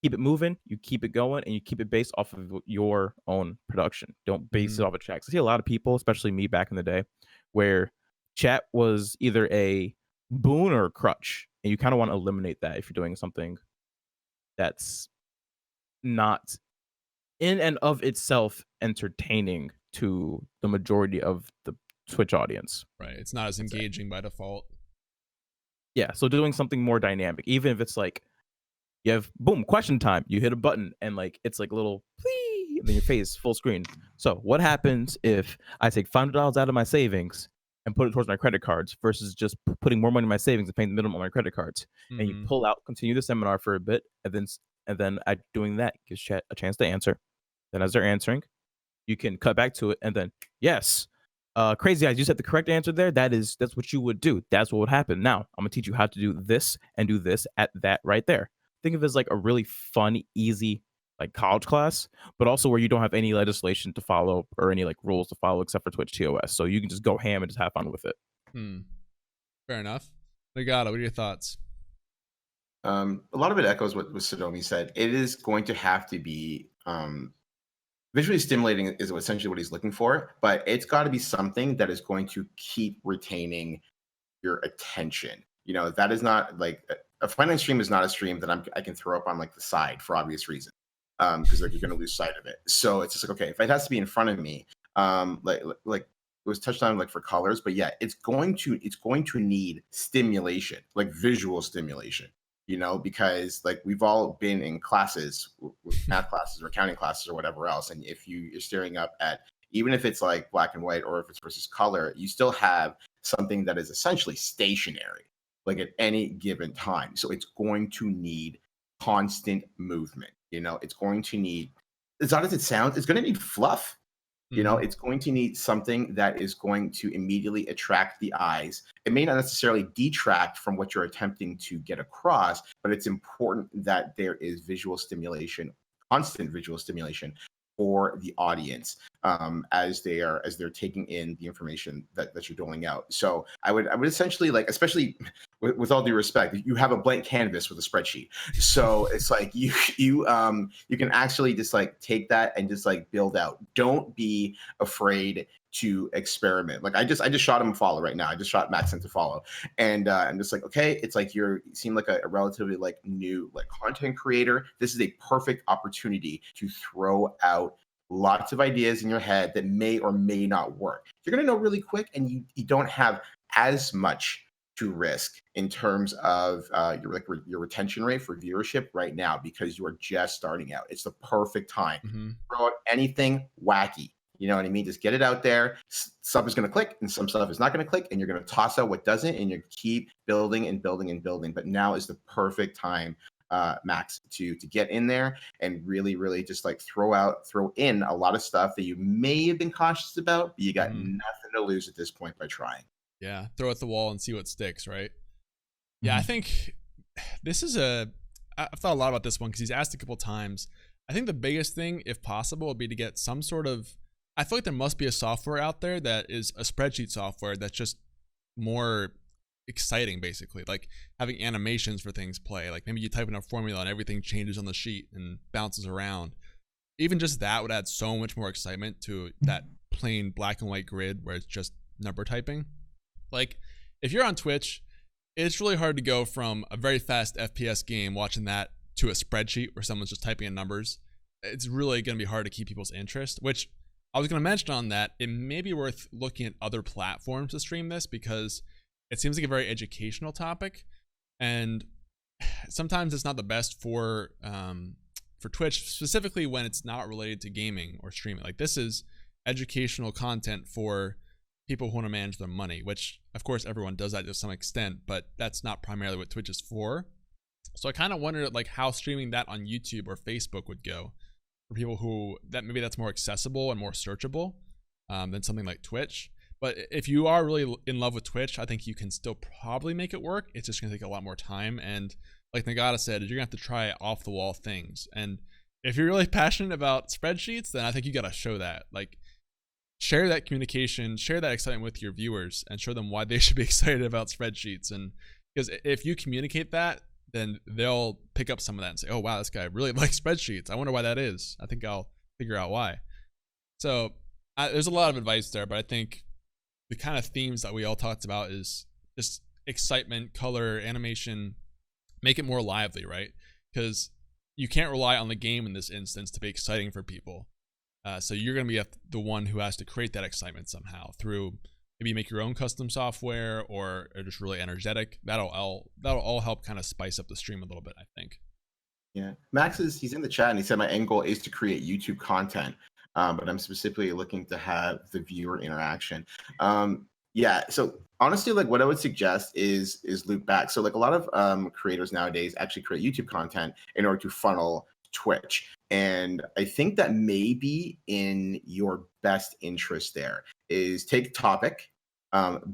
it moving, you keep it going, and you keep it based off of your own production. Don't base it off of chat. I see a lot of people, especially me back in the day, where chat was either a boon or a crutch, and you kind of want to eliminate that if you're doing something that's not in and of itself entertaining to the majority of the Twitch audience. Right. It's not as engaging by default. Yeah. So doing something more dynamic, even if it's like you have boom, question time, you hit a button and like it's like a little please, and then your face full screen. So what happens if I take $500 out of my savings and put it towards my credit cards versus just putting more money in my savings and paying the minimum on my credit cards? And you pull out, continue the seminar for a bit, and then doing that gives chat a chance to answer. Then as they're answering, you can cut back to it, and then yes, crazy eyes, you said the correct answer there. That's what you would do. That's what would happen. Now I'm gonna teach you how to do this and do this at that right there. Think of it as like a really fun, easy like college class, but also where you don't have any legislation to follow or any like rules to follow except for Twitch TOS. So you can just go ham and just have fun with it. Fair enough. Nagata, what are your thoughts? A lot of it echoes what Sadomi said. It is going to have to be visually stimulating is essentially what he's looking for, but it's got to be something that is going to keep retaining your attention. You know, that is not like a finance stream is not a stream that I can throw up on like the side for obvious reasons. Because like you're gonna lose sight of it. So it's just like, okay, if it has to be in front of me, like it was touched on like for colors, but yeah, it's going to need stimulation, like visual stimulation, you know, because like we've all been in classes, math classes or accounting classes or whatever else. And if you're staring up at, even if it's like black and white or if it's versus color, you still have something that is essentially stationary, like at any given time. So it's going to need constant movement. You know, it's going to need, as odd as it sounds, it's going to need fluff. You know, it's going to need something that is going to immediately attract the eyes. It may not necessarily detract from what you're attempting to get across, but it's important that there is visual stimulation, constant visual stimulation for the audience as they're taking in the information that you're doling out. So I would essentially, like, especially with all due respect, you have a blank canvas with a spreadsheet. So it's like you can actually just like take that and just like build out. Don't be afraid to experiment. Like I just shot him a follow right now. I just shot Max into follow, and I'm just like, okay, it's like you seem like a relatively like new like content creator. This is a perfect opportunity to throw out lots of ideas in your head that may or may not work. You're gonna know really quick, and you don't have as much to risk in terms of your retention rate for viewership right now because you are just starting out. It's the perfect time. Throw out anything wacky. You know what I mean? Just get it out there. Stuff is going to click and some stuff is not going to click, and you're going to toss out what doesn't, and you keep building and building and building. But now is the perfect time, Max, to get in there and really, really just like throw in a lot of stuff that you may have been cautious about, but you got nothing to lose at this point by trying. Yeah, throw at the wall and see what sticks, right? Yeah, I think this is I've thought a lot about this one because he's asked a couple times. I think the biggest thing, if possible, would be to get some sort of, I feel like there must be a software out there that is a spreadsheet software that's just more exciting, basically, like having animations for things play. Like maybe you type in a formula and everything changes on the sheet and bounces around. Even just that would add so much more excitement to that plain black and white grid where it's just number typing. Like if you're on Twitch, it's really hard to go from a very fast FPS game watching that to a spreadsheet where someone's just typing in numbers. It's really going to be hard to keep people's interest, which I was going to mention on that. It may be worth looking at other platforms to stream this because it seems like a very educational topic, and sometimes it's not the best for Twitch, specifically when it's not related to gaming or streaming. Like this is educational content for people who want to manage their money, which of course everyone does that to some extent, but that's not primarily what Twitch is for. So I kind of wondered like how streaming that on YouTube or Facebook would go for people who maybe that's more accessible and more searchable than something like Twitch. But if you are really in love with Twitch, I think you can still probably make it work. It's just going to take a lot more time. And like Nagata said, you're going to have to try off the wall things. And if you're really passionate about spreadsheets, then I think you got to show that. Like share that communication, share that excitement with your viewers, and show them why they should be excited about spreadsheets. And because if you communicate that, then they'll pick up some of that and say, oh, wow, this guy really likes spreadsheets. I wonder why that is. I think I'll figure out why. So there's a lot of advice there, but I think the kind of themes that we all talked about is just excitement, color, animation, make it more lively, right? Because you can't rely on the game in this instance to be exciting for people. So you're going to be the one who has to create that excitement somehow through maybe make your own custom software or just really energetic. That'll all help kind of spice up the stream a little bit, I think. Yeah, Max he's in the chat and he said my end goal is to create YouTube content. But I'm specifically looking to have the viewer interaction. Yeah, so honestly, like what I would suggest is loop back. So like a lot of creators nowadays actually create YouTube content in order to funnel Twitch. And I think that may be in your best interest there is take a topic,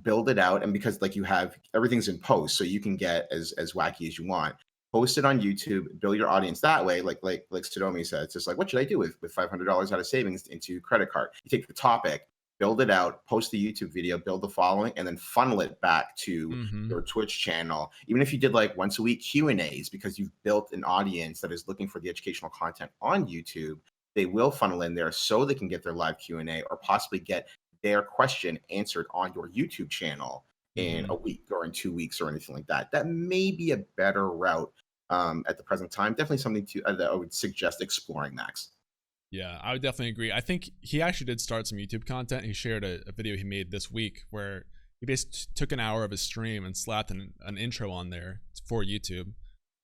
build it out. And because like you have everything's in post, so you can get as wacky as you want. Post it on YouTube, build your audience that way. Like Sadomi said, it's just like, what should I do with $500 out of savings into credit card? You take the topic, build it out, post the YouTube video, build the following, and then funnel it back to your Twitch channel. Even if you did like once a week Q&As, because you've built an audience that is looking for the educational content on YouTube, they will funnel in there so they can get their live Q&A or possibly get their question answered on your YouTube channel in a week or in 2 weeks or anything like that. That may be a better route at the present time. Definitely something to that I would suggest exploring, Max. Yeah, I would definitely agree. I think he actually did start some YouTube content. He shared a video he made this week where he basically took an hour of his stream and slapped an intro on there for YouTube.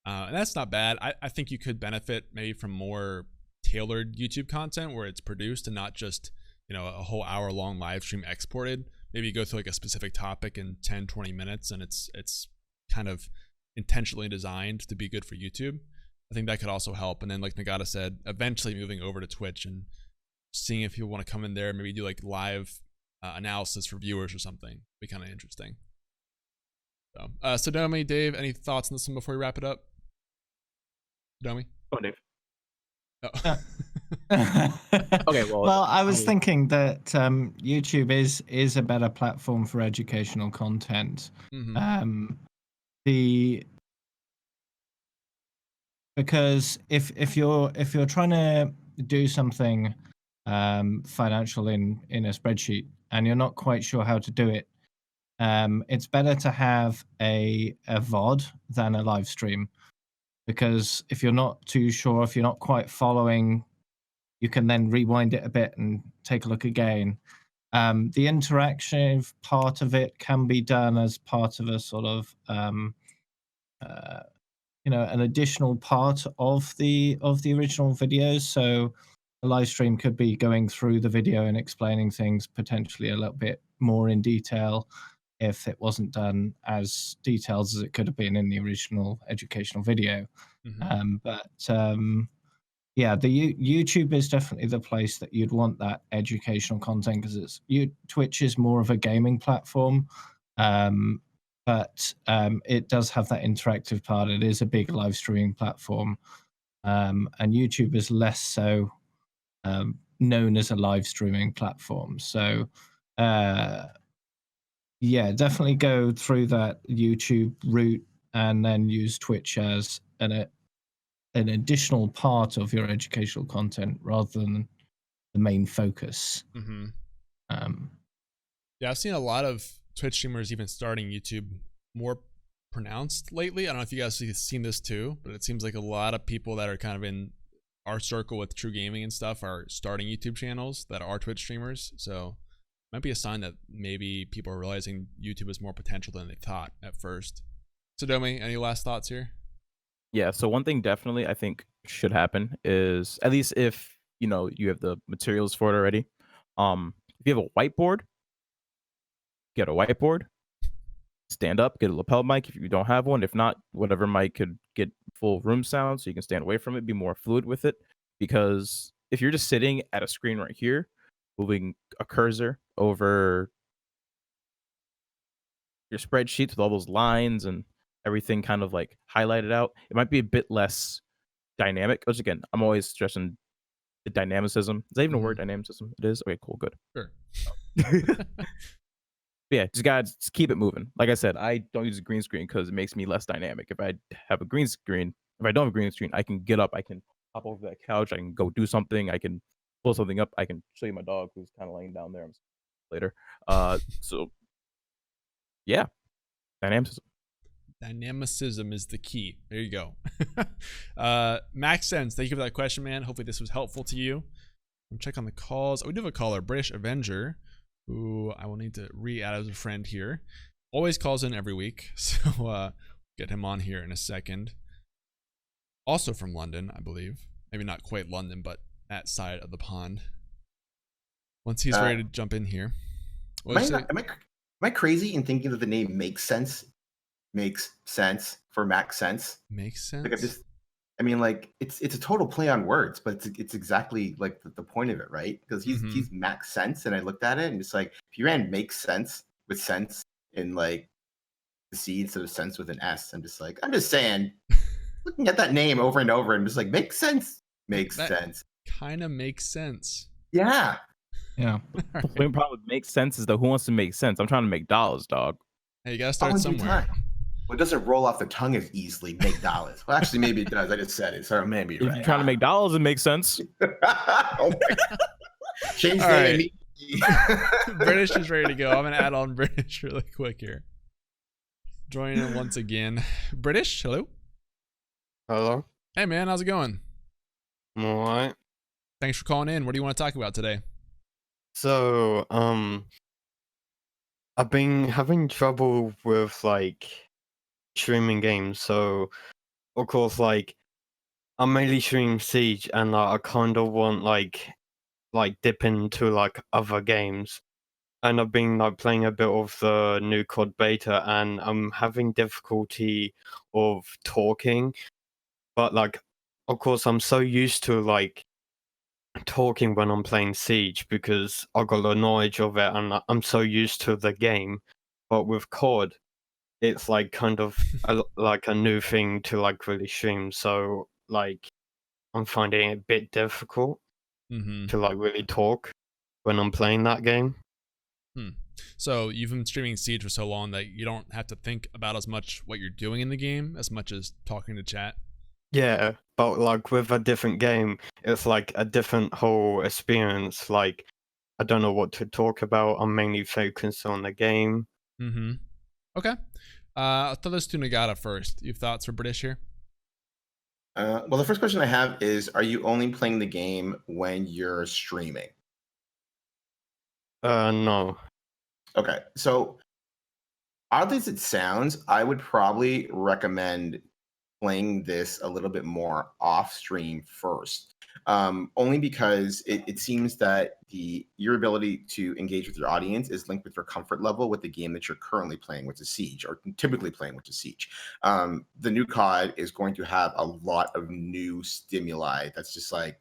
And that's not bad. I think you could benefit maybe from more tailored YouTube content where it's produced and not just, you know, a whole hour long live stream exported. Maybe you go through like a specific topic in 10, 20 minutes and it's kind of intentionally designed to be good for YouTube. I think that could also help. And then like Nagata said, eventually moving over to Twitch and seeing if people want to come in there, maybe do like live analysis for viewers or something. Be kind of interesting. So, Sadomi, Dave, any thoughts on this one before we wrap it up? Sadomi? Oh, Dave. Oh. Okay, well, I was thinking that YouTube is a better platform for educational content. Because if you're trying to do something financial in a spreadsheet and you're not quite sure how to do it, it's better to have a VOD than a live stream. Because if you're not too sure, if you're not quite following, you can then rewind it a bit and take a look again. The interactive part of it can be done as part of a sort of an additional part of the original videos. So a live stream could be going through the video and explaining things potentially a little bit more in detail if it wasn't done as detailed as it could have been in the original educational video. Yeah, the YouTube is definitely the place that you'd want that educational content, because Twitch is more of a gaming platform. But it does have that interactive part. It is a big live streaming platform, and YouTube is less so known as a live streaming platform. So, yeah, definitely go through that YouTube route and then use Twitch as an additional part of your educational content rather than the main focus. Yeah, I've seen a lot of Twitch streamers even starting YouTube more pronounced lately. I don't know if you guys have seen this too, but it seems like a lot of people that are kind of in our circle with TRUgaming and stuff are starting YouTube channels that are Twitch streamers. So it might be a sign that maybe people are realizing YouTube has more potential than they thought at first. Sadomi, any last thoughts here? Yeah, so one thing definitely I think should happen is, at least if you have the materials for it already, if you have a whiteboard, get a whiteboard, stand up, get a lapel mic if you don't have one. If not, whatever mic could get full room sound so you can stand away from it, be more fluid with it. Because if you're just sitting at a screen right here, moving a cursor over your spreadsheets with all those lines and everything kind of like highlighted out, it might be a bit less dynamic. Which again, I'm always stressing the dynamicism. Is that even a word, dynamicism? It is? Okay, cool, good. Sure. Yeah, just keep it moving. Like I said, I don't use a green screen because it makes me less dynamic. If I have a green screen, if I don't have a green screen, I can get up, I can hop over that couch, I can go do something, I can pull something up, I can show you my dog who's kind of laying down there later. So yeah, dynamicism. Dynamicism is the key. There you go. Max Sense, thank you for that question, man. Hopefully this was helpful to you. I'm check on the calls. Oh, we do have a caller, British Avenger, who I will need to re-add as a friend here. Always calls in every week, so get him on here in a second. Also from London, I believe. Maybe not quite London, but that side of the pond. Once he's ready to jump in here. Am I crazy in thinking that the name makes sense for Max Sense? Makes sense? Like it's a total play on words, but it's exactly like the point of it, right? Because he's Max Sense, and I looked at it and it's like, if you ran makes sense with sense in like the C instead of sense with an S, I'm just saying, looking at that name over and over and just like, makes sense. Kind of makes sense. Yeah. Yeah. The only problem with makes sense is the who wants to make sense. I'm trying to make dollars, dog. Hey, you gotta All start in due somewhere. time. Well, it doesn't roll off the tongue as easily. Make dollars. Well, actually, maybe it does. I just said it, so maybe you're If right. you're trying to make dollars, it makes sense. Oh my God. Change All name right. immediately. British is ready to go. I'm gonna add on British really quick here. Joining in once again. British, hello. Hello. Hey man, how's it going? I'm alright. Thanks for calling in. What do you want to talk about today? So, I've been having trouble with like streaming games. So, of course, like I mainly stream Siege, and I kind of want like dip into like other games. And I've been like playing a bit of the new COD beta, and I'm having difficulty of talking. But like, of course, I'm so used to like talking when I'm playing Siege because I got the knowledge of it and I'm so used to the game. But with COD, it's like kind of like a new thing to like really stream. So like I'm finding it a bit difficult to like really talk when I'm playing that game. So you've been streaming Siege for so long that you don't have to think about as much what you're doing in the game as much as talking to chat. Yeah, but like with a different game, it's like a different whole experience. Like I don't know what to talk about. I'm mainly focused on the game. Okay. I'll throw this to Nagata first. You have thoughts for British here? Well, the first question I have is: are you only playing the game when you're streaming? No. Okay, so oddly as it sounds, I would probably recommend playing this a little bit more off stream first. Only because it seems that your ability to engage with your audience is linked with your comfort level with the game that you're currently playing, which is Siege, or typically playing, which is Siege. The new COD is going to have a lot of new stimuli that's just like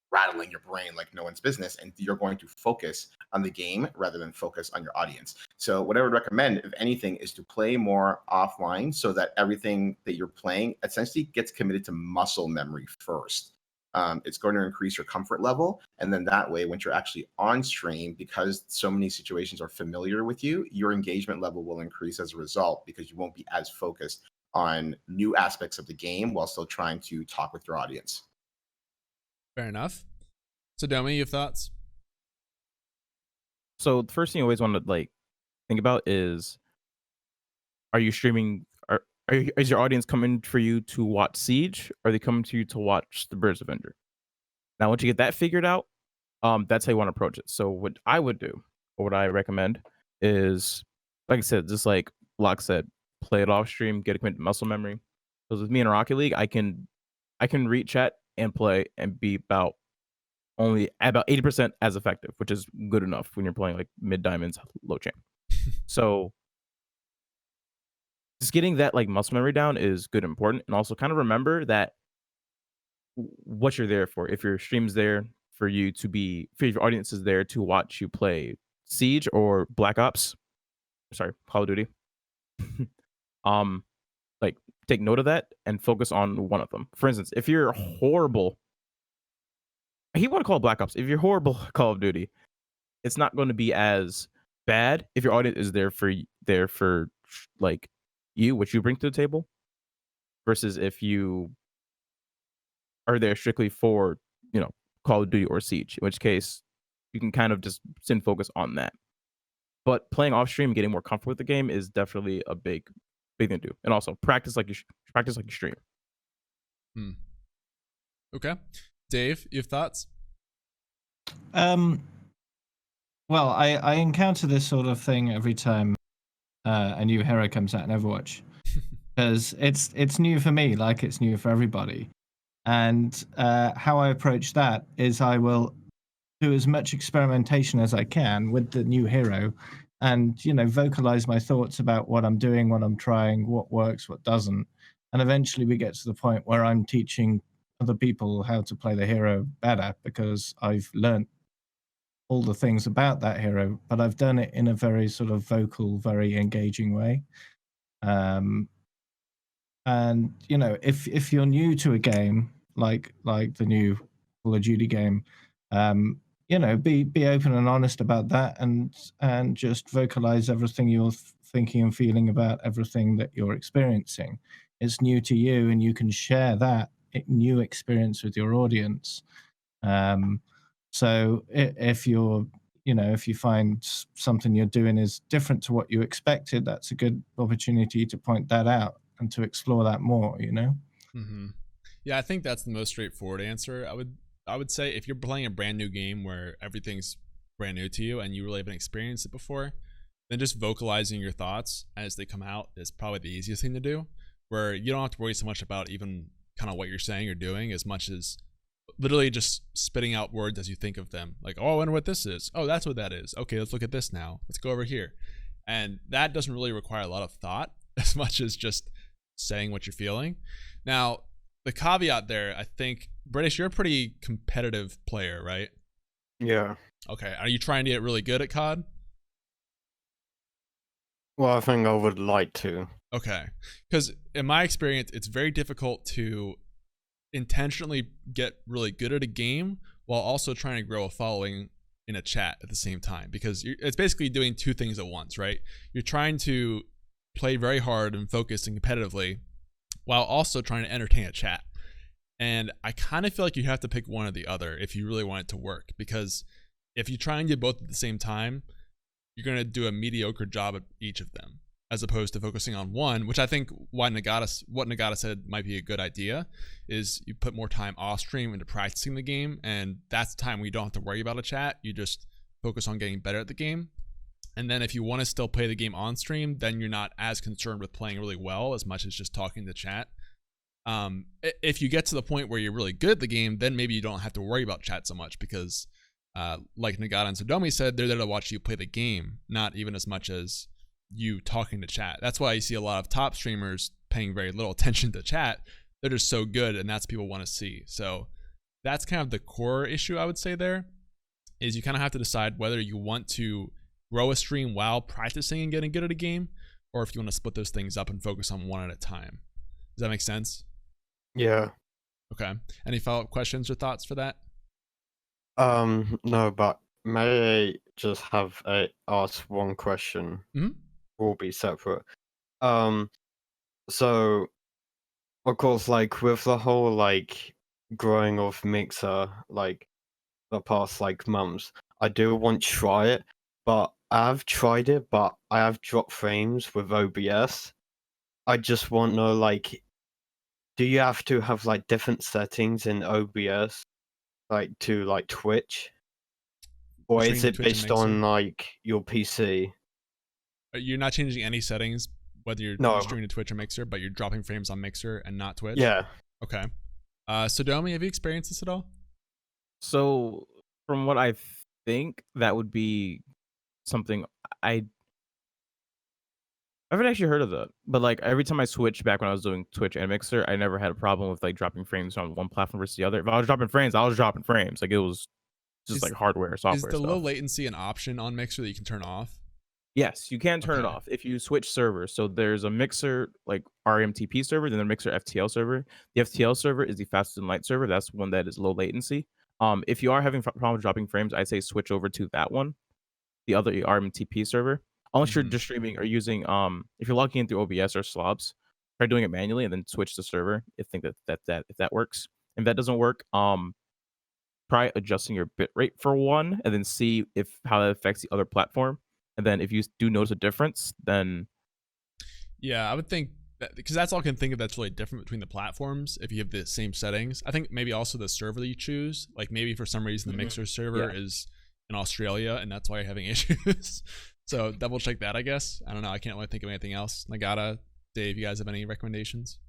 rattling your brain like no one's business, and you're going to focus on the game rather than focus on your audience. So what I would recommend, if anything, is to play more offline so that everything that you're playing essentially gets committed to muscle memory first. It's going to increase your comfort level, and then that way, once you're actually on stream, because so many situations are familiar with you, your engagement level will increase as a result because you won't be as focused on new aspects of the game while still trying to talk with your audience. Fair enough. Sadomi, you have thoughts? So the first thing you always want to like think about is, are you streaming? Is your audience coming for you to watch Siege? Or are they coming to you to watch the Birds Avenger? Now, once you get that figured out, that's how you want to approach it. So what I would do, or what I recommend, is, like I said, just like Locke said, play it off stream, get a committed muscle memory. Because with me in Rocket League, I can read chat and play and be about 80% as effective, which is good enough when you're playing like mid diamonds, low champ. So just getting that like muscle memory down is good and important, and also kind of remember that what you're there for. If your stream's there for you to be, if your audience is there to watch you play Siege or Black Ops, sorry, Call of Duty, like take note of that and focus on one of them. For instance, if you're horrible, he want to call it Black Ops. If you're horrible Call of Duty, it's not going to be as bad if your audience is there for like you, what you bring to the table, versus if you are there strictly for, Call of Duty or Siege, in which case you can kind of just send focus on that. But playing off stream, getting more comfortable with the game is definitely a big thing to do. And also practice like you stream. Okay. Dave, you have thoughts? Well, I encounter this sort of thing every time a new hero comes out in Overwatch, because it's new for me, like it's new for everybody. And how I approach that is I will do as much experimentation as I can with the new hero, and vocalize my thoughts about what I'm doing, what I'm trying, what works, what doesn't. And eventually we get to the point where I'm teaching other people how to play the hero better because I've learned all the things about that hero, but I've done it in a very sort of vocal, very engaging way. And if you're new to a game like the new Call of Duty game, be open and honest about that, and just vocalize everything you're thinking and feeling about everything that you're experiencing. It's new to you, and you can share that new experience with your audience. So if if you find something you're doing is different to what you expected, that's a good opportunity to point that out and to explore that more. Mm-hmm. Yeah, I think that's the most straightforward answer. I would say if you're playing a brand new game where everything's brand new to you and you really haven't experienced it before, then just vocalizing your thoughts as they come out is probably the easiest thing to do, where you don't have to worry so much about even kind of what you're saying or doing as much as literally just spitting out words as you think of them. Like, oh, I wonder what this is. Oh, that's what that is. Okay, let's look at this now. Let's go over here. And that doesn't really require a lot of thought as much as just saying what you're feeling. Now, the caveat there, I think, British, you're a pretty competitive player, right? Yeah. Okay. Are you trying to get really good at COD? Well, I think I would like to. Okay. Because in my experience, it's very difficult to intentionally get really good at a game while also trying to grow a following in a chat at the same time, because it's basically doing two things at once, right? You're trying to play very hard and focused and competitively while also trying to entertain a chat. And I kind of feel like you have to pick one or the other if you really want it to work, because if you try and do both at the same time, you're going to do a mediocre job at each of them, as opposed to focusing on one, which I think what Nagata said might be a good idea, is you put more time off stream into practicing the game, and that's the time where you don't have to worry about a chat. You just focus on getting better at the game. And then if you want to still play the game on stream, then you're not as concerned with playing really well as much as just talking to chat. If you get to the point where you're really good at the game, then maybe you don't have to worry about chat so much, because like Nagata and Sadomi said, they're there to watch you play the game, not even as much as you talking to chat. That's why you see a lot of top streamers paying very little attention to chat. They're just so good, and that's what people want to see. So that's kind of the core issue, I would say, there is you kind of have to decide whether you want to grow a stream while practicing and getting good at a game, or if you want to split those things up and focus on one at a time. Does that make sense? Yeah. Okay. Any follow-up questions or thoughts for that? No, but may I just have ask one question? Mm-hmm. Will be separate. So of course, like with the whole like growing of Mixer, like the past like months, I do want to try it, but I've tried it, but I have dropped frames with OBS. I just want to know, like, do you have to have like different settings in OBS, like to like Twitch, or is it based on like your PC? You're not changing any settings, whether you're streaming to Twitch or Mixer, but you're dropping frames on Mixer and not Twitch? Yeah. Okay. Sadomi, have you experienced this at all? So, from what I think, that would be something I haven't actually heard of that. But like every time I switched back when I was doing Twitch and Mixer, I never had a problem with like dropping frames on one platform versus the other. If I was dropping frames, I was dropping frames. Like it was just like hardware, software. Is the stuff. low latency an option on Mixer that you can turn off? Yes, you can turn it off if you switch servers. So there's a Mixer like RMTP server, then a Mixer FTL server. The FTL server is the fastest and light server. That's one that is low latency. If you are having problems dropping frames, I'd say switch over to that one, the other RMTP server. Unless you're just streaming or using if you're logging in through OBS or slobs, try doing it manually and then switch the server. If that works. If that doesn't work, try adjusting your bitrate for one, and then see how that affects the other platform. And then if you do notice a difference, then yeah, I would think that, because that's all I can think of that's really different between the platforms. If you have the same settings, I think maybe also the server that you choose. Like maybe for some reason the Mixer server is in Australia, and that's why you're having issues. So double check that, I guess. I don't know. I can't really think of anything else. Nagata, Dave, you guys have any recommendations?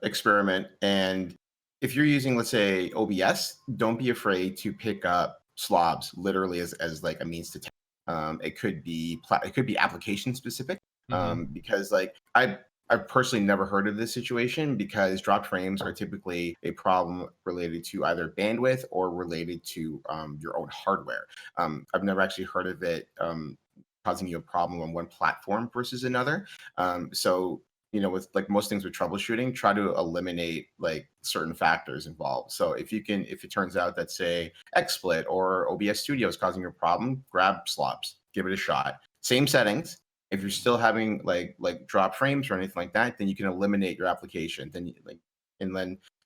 Experiment, and if you're using, let's say, OBS, don't be afraid to pick up slobs literally as like a means to test. It could be application specific, because like I've personally never heard of this situation, because dropped frames are typically a problem related to either bandwidth or related to your own hardware. I've never actually heard of it causing you a problem on one platform versus another. So with like most things with troubleshooting, try to eliminate like certain factors involved. So if it turns out that say XSplit or OBS Studio is causing your problem, grab slops, give it a shot. Same settings. If you're still having like drop frames or anything like that, then you can eliminate your application. Then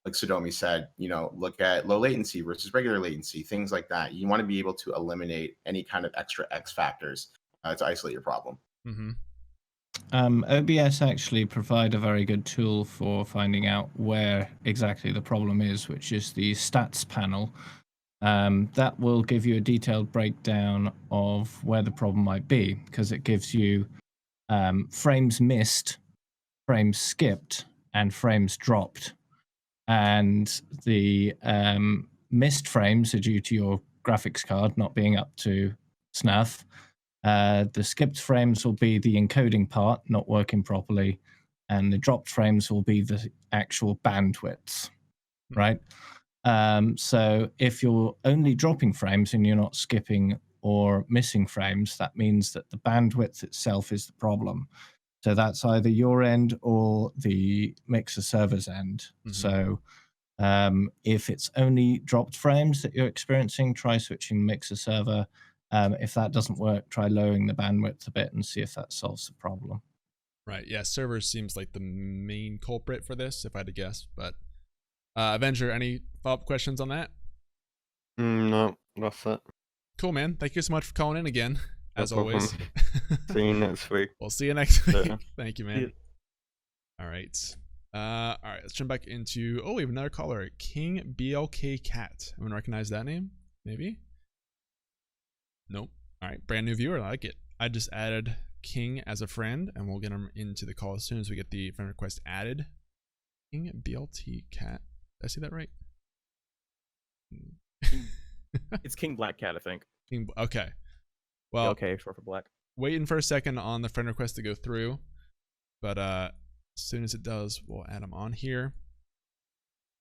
like Sadomi said, look at low latency versus regular latency, things like that. You want to be able to eliminate any kind of extra X factors to isolate your problem. Mm-hmm. OBS actually provide a very good tool for finding out where exactly the problem is, which is the stats panel. That will give you a detailed breakdown of where the problem might be, because it gives you frames missed, frames skipped, and frames dropped. And the missed frames are due to your graphics card not being up to snuff. The skipped frames will be the encoding part not working properly, and the dropped frames will be the actual bandwidths, right? So if you're only dropping frames and you're not skipping or missing frames, that means that the bandwidth itself is the problem. So that's either your end or the mixer server's end. Mm-hmm. So if it's only dropped frames that you're experiencing, try switching mixer server. If that doesn't work, try lowering the bandwidth a bit and see if that solves the problem. Right. Yeah. Server seems like the main culprit for this, if I had to guess. But Avenger, any follow-up questions on that? No, that's it. Cool, man. Thank you so much for calling in again, as always. See you next week. We'll see you next week. Yeah. Thank you, man. Yeah. All right. All right. Let's jump back into. Oh, we have another caller, King BLK Cat. Everyone recognize that name? Maybe. Nope. All right. Brand new viewer. I like it. I just added King as a friend, and we'll get him into the call as soon as we get the friend request added. King BLT Cat. Did I see that right? It's King Black Cat, I think. King. Okay. Well. Okay, short for black. Waiting for a second on the friend request to go through, but as soon as it does, we'll add him on here.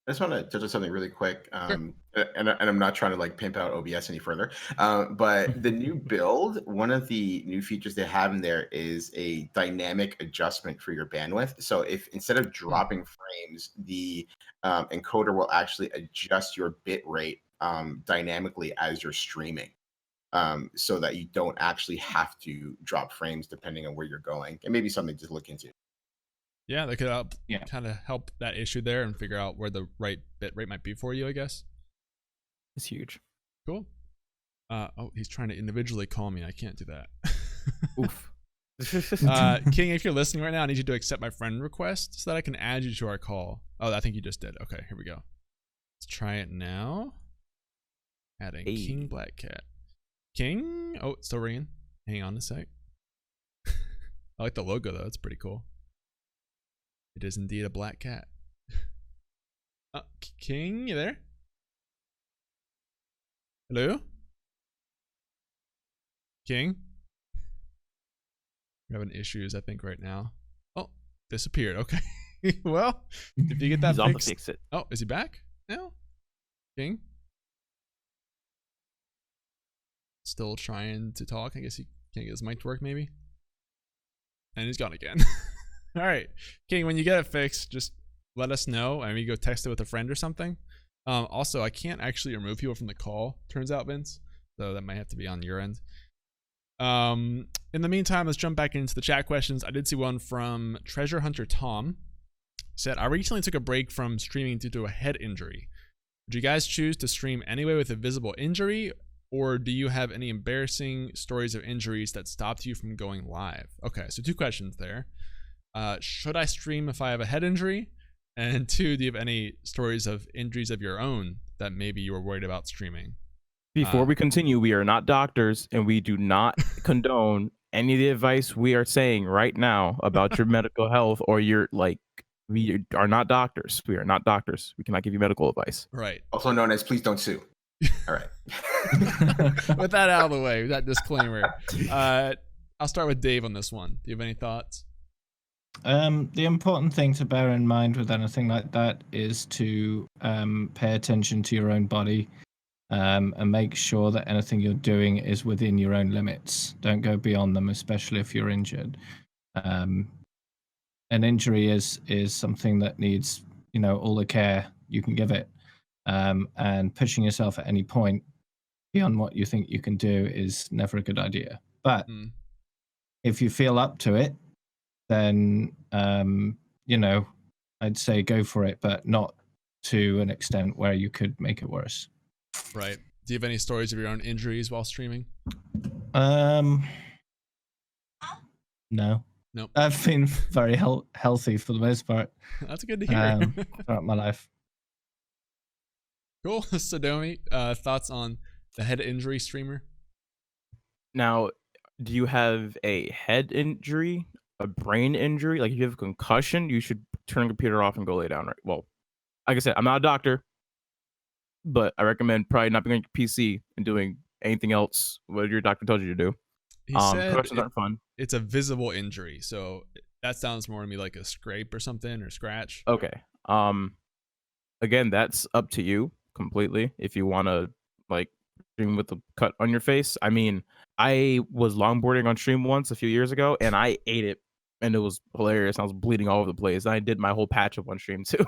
I just want to touch on something really quick, Sure. and I'm not trying to like pimp out OBS any further, but the new build, one of the new features they have in there is a dynamic adjustment for your bandwidth. So if instead of dropping frames, the encoder will actually adjust your bit rate dynamically as you're streaming, so that you don't actually have to drop frames depending on where you're going. It may be something to look into. Yeah, that could help, kind of help that issue there and figure out where the right bit rate might be for you, I guess. It's huge. Cool. Oh, he's trying to individually call me. I can't do that. Oof. King, if you're listening right now, I need you to accept my friend request so that I can add you to our call. Oh, I think you just did. Okay, here we go. Let's try it now. Adding King Black Cat. King? Oh, it's still ringing. Hang on a sec. I like the logo, though. It's pretty cool. It is indeed a black cat. King, you there? Hello? King? We're having issues, I think, right now. Oh, disappeared. Okay. Well, if you get that fixed. Fix it. Oh, is he back now? King? Still trying to talk. I guess he can't get his mic to work, maybe. And he's gone again. All right, King, when you get it fixed, just let us know. I mean, go text it with a friend or something. Also, I can't actually remove people from the call, turns out, Vince. So that might have to be on your end. In the meantime, let's jump back into the chat questions. I did see one from Treasure Hunter Tom. He said, I recently took a break from streaming due to a head injury. Would you guys choose to stream anyway with a visible injury? Or do you have any embarrassing stories of injuries that stopped you from going live? Okay, so 2 questions there. Should I stream if I have a head injury? And 2, do you have any stories of injuries of your own that maybe you were worried about streaming? Before we continue, we are not doctors and we do not condone any of the advice we are saying right now about your medical health or your, we are not doctors. We are not doctors. We cannot give you medical advice. Right. Also known as please don't sue. All right. With that out of the way, that disclaimer. I'll start with Dave on this one. Do you have any thoughts? The important thing to bear in mind with anything like that is to pay attention to your own body and make sure that anything you're doing is within your own limits. Don't go beyond them, especially if you're injured. an injury is something that needs, you know, all the care you can give it, and pushing yourself at any point beyond what you think you can do is never a good idea. But if you feel up to it, then you know, I'd say go for it, but not to an extent where you could make it worse. Right. Do you have any stories of your own injuries while streaming? No. Nope. I've been very healthy for the most part. That's good to hear. Throughout my life. Cool. Sadomi, thoughts on the head injury streamer? Now, do you have a head injury, a brain injury? Like if you have a concussion, you should turn the computer off and go lay down. Right. Well, like I said, I'm not a doctor, but I recommend probably not being on your PC and doing anything else what your doctor told you to do. He said concussions aren't fun. It's a visible injury, so that sounds more to me like a scrape or something, or scratch. Okay. Again, that's up to you completely. If you want to like stream with a cut on your face. I mean, I was longboarding on stream once a few years ago, and I ate it, and it was hilarious. I was bleeding all over the place. I did my whole patch up on stream too.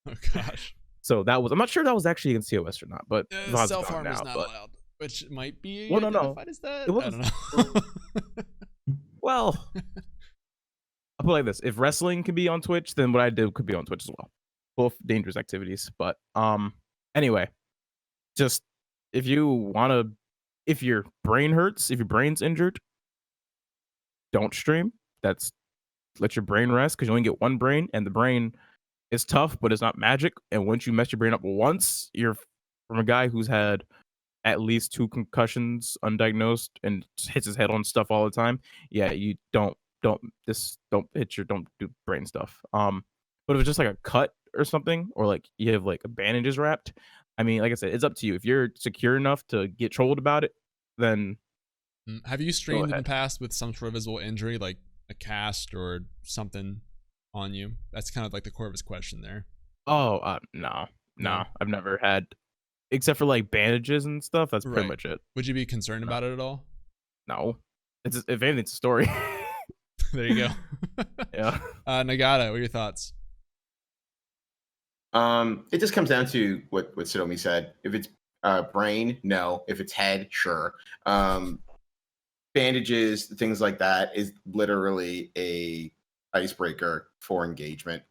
Oh gosh. So that was, I'm not sure that was actually against TOS or not, but self-harm is not allowed, which might be well, identified as that. It wasn't, I don't know. Well, I'll put it like this: if wrestling can be on Twitch, then what I do could be on Twitch as well. Both dangerous activities. But anyway, just if you want to, if your brain hurts, if your brain's injured, don't stream. Let your brain rest, because you only get one brain, and the brain is tough, but it's not magic. And once you mess your brain up once, you're from a guy who's had at least 2 concussions undiagnosed and hits his head on stuff all the time. Yeah, you don't do brain stuff. But if it's just like a cut or something, or like you have like bandages wrapped, I mean, like I said, it's up to you. If you're secure enough to get trolled about it, then have you streamed in the past with some sort of visible injury, like a cast or something on you? That's kind of like the core of his question there. Oh, no, I've never had, except for like bandages and stuff. That's pretty much it. Would you be concerned about it at all? No, if anything, it's a story. There you go. Yeah. Nagata, what are your thoughts? It just comes down to what Sadomi said. If it's brain, no. If it's head, sure. Bandages, things like that is literally a icebreaker for engagement.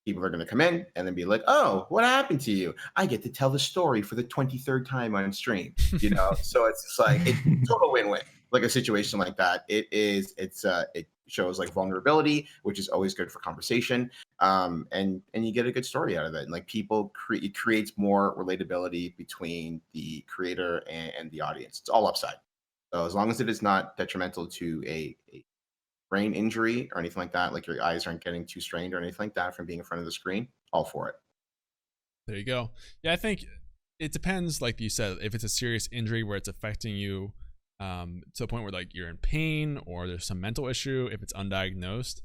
People are going to come in and then be like, "Oh, what happened to you? I get to tell the story for the 23rd time on stream." You know, so it's just like it's total win-win. Like a situation like that, it shows like vulnerability, which is always good for conversation, and you get a good story out of it. And like it creates more relatability between the creator and the audience. It's all upside. So as long as it is not detrimental to a brain injury or anything like that, like your eyes aren't getting too strained or anything like that from being in front of the screen, all for it. There you go. Yeah, I think it depends, like you said, if it's a serious injury where it's affecting you to the point where like you're in pain or there's some mental issue. If it's undiagnosed,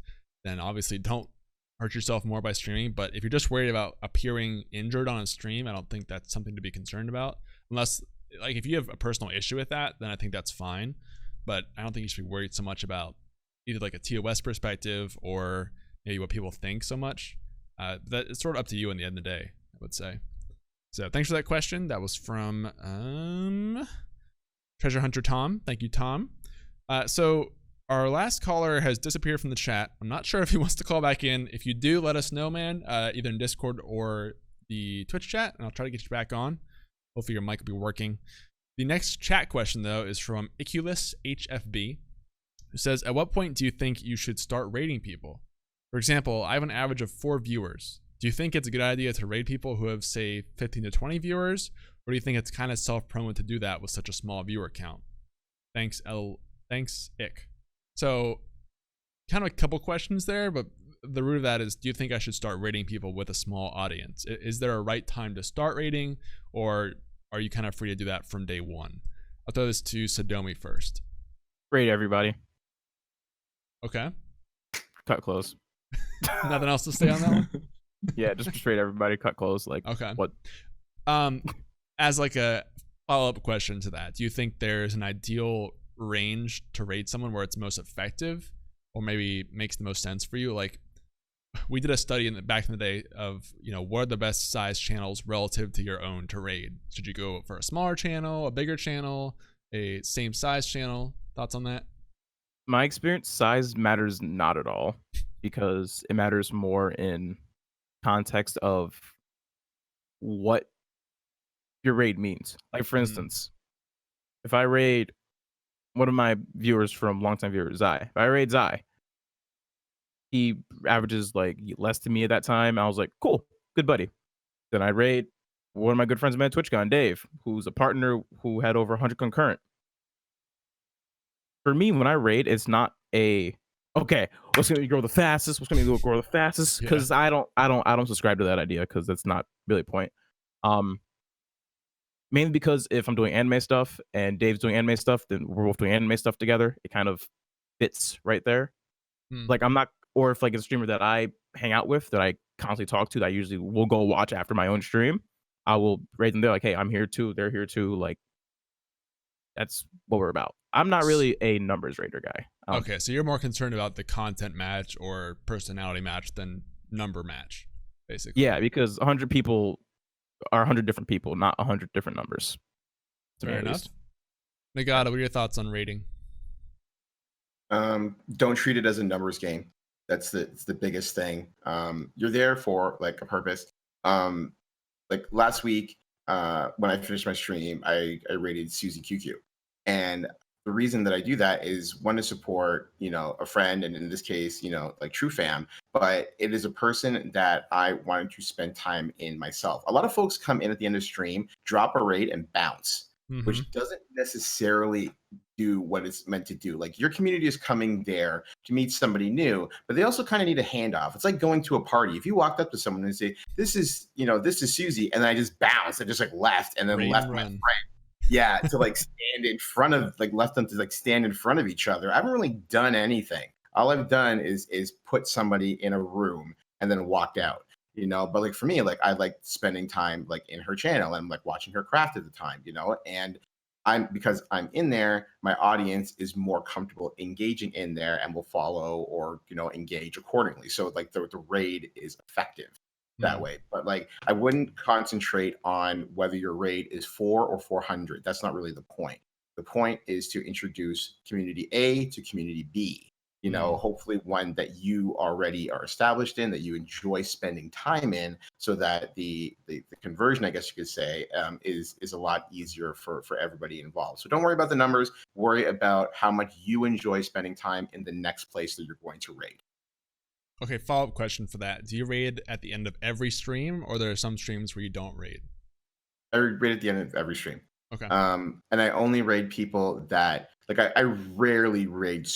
then obviously don't hurt yourself more by streaming. But if you're just worried about appearing injured on a stream, I don't think that's something to be concerned about. Unless, like, if you have a personal issue with that, then I think that's fine. But I don't think you should be worried so much about either like a TOS perspective or maybe what people think so much. That it's sort of up to you in the end of the day, I would say. So thanks for that question. That was from Treasure Hunter Tom. Thank you, Tom. So our last caller has disappeared from the chat. I'm not sure if he wants to call back in. If you do, let us know, man, either in Discord or the Twitch chat, and I'll try to get you back on. Hopefully your mic will be working. The next chat question, though, is from Iculus HFB, who says, at what point do you think you should start rating people? For example, I have an average of 4 viewers. Do you think it's a good idea to rate people who have, say, 15 to 20 viewers? Or do you think it's kind of self-promoted to do that with such a small viewer count? Thanks, Ick. So, kind of a couple questions there, but the root of that is, do you think I should start rating people with a small audience? Is there a right time to start rating, or are you kind of free to do that from day one? I'll throw this to Sadomi first. Rate everybody. Okay. Cut close. Nothing else to say on that one? Yeah, just rate everybody, cut close. Like, okay. What? As like a follow-up question to that, do you think there's an ideal range to rate someone where it's most effective or maybe makes the most sense for you? Like, we did a study back in the day of, what are the best size channels relative to your own to raid. Should you go for a smaller channel, a bigger channel, a same size channel? Thoughts on that? My experience, size matters not at all, because it matters more in context of what your raid means. Like, for instance, if I raid one of my viewers from longtime viewer, Zai, if I raid Zai, he averages like less than me at that time. I was like, cool, good buddy. Then I raid one of my good friends of mine, TwitchCon, Dave, who's a partner who had over 100 concurrent. For me, when I raid, it's not okay, what's gonna grow the fastest? What's gonna grow the fastest? Because I don't subscribe to that idea, because that's not really a point. Mainly because if I'm doing anime stuff and Dave's doing anime stuff, then we're both doing anime stuff together. It kind of fits right there. Like, I'm not, or if like a streamer that I hang out with, that I constantly talk to, that I usually will go watch after my own stream, I will rate them. They're like, hey, I'm here too. They're here too. Like, that's what we're about. I'm not really a numbers rater guy. Okay, so you're more concerned about the content match or personality match than number match, basically. Yeah, because 100 people are 100 different people, not 100 different numbers. Fair enough. Nagata, what are your thoughts on rating? Don't treat it as a numbers game. It's the biggest thing. You're there for like a purpose. Like last week, when I finished my stream, I rated Susie QQ, and the reason that I do that is, one, to support a friend, and in this case, like TrueFam, but it is a person that I wanted to spend time in myself. A lot of folks come in at the end of stream, drop a raid, and bounce, which doesn't necessarily do what it's meant to do. Like, your community is coming there to meet somebody new, but they also kind of need a handoff. It's like going to a party. If you walked up to someone and say, this is Susie, and then I just bounced, I just like left, and then left my friend. Yeah, to like stand in front of, like, left them to like stand in front of each other. I haven't really done anything. All I've done is put somebody in a room and then walked out. But like for me, like, I like spending time like in her channel and like watching her craft at the time, and because I'm in there, my audience is more comfortable engaging in there and will follow or engage accordingly. So like the raid is effective that way. But like, I wouldn't concentrate on whether your raid is 4 or 400. That's not really the point. The point is to introduce community A to community B. Hopefully one that you already are established in, that you enjoy spending time in, so that the conversion, I guess you could say, is a lot easier for everybody involved. So don't worry about the numbers. Worry about how much you enjoy spending time in the next place that you're going to raid. Okay, follow-up question for that. Do you raid at the end of every stream, or there are some streams where you don't raid? I raid at the end of every stream. Okay. And I only raid people that, like, I rarely raid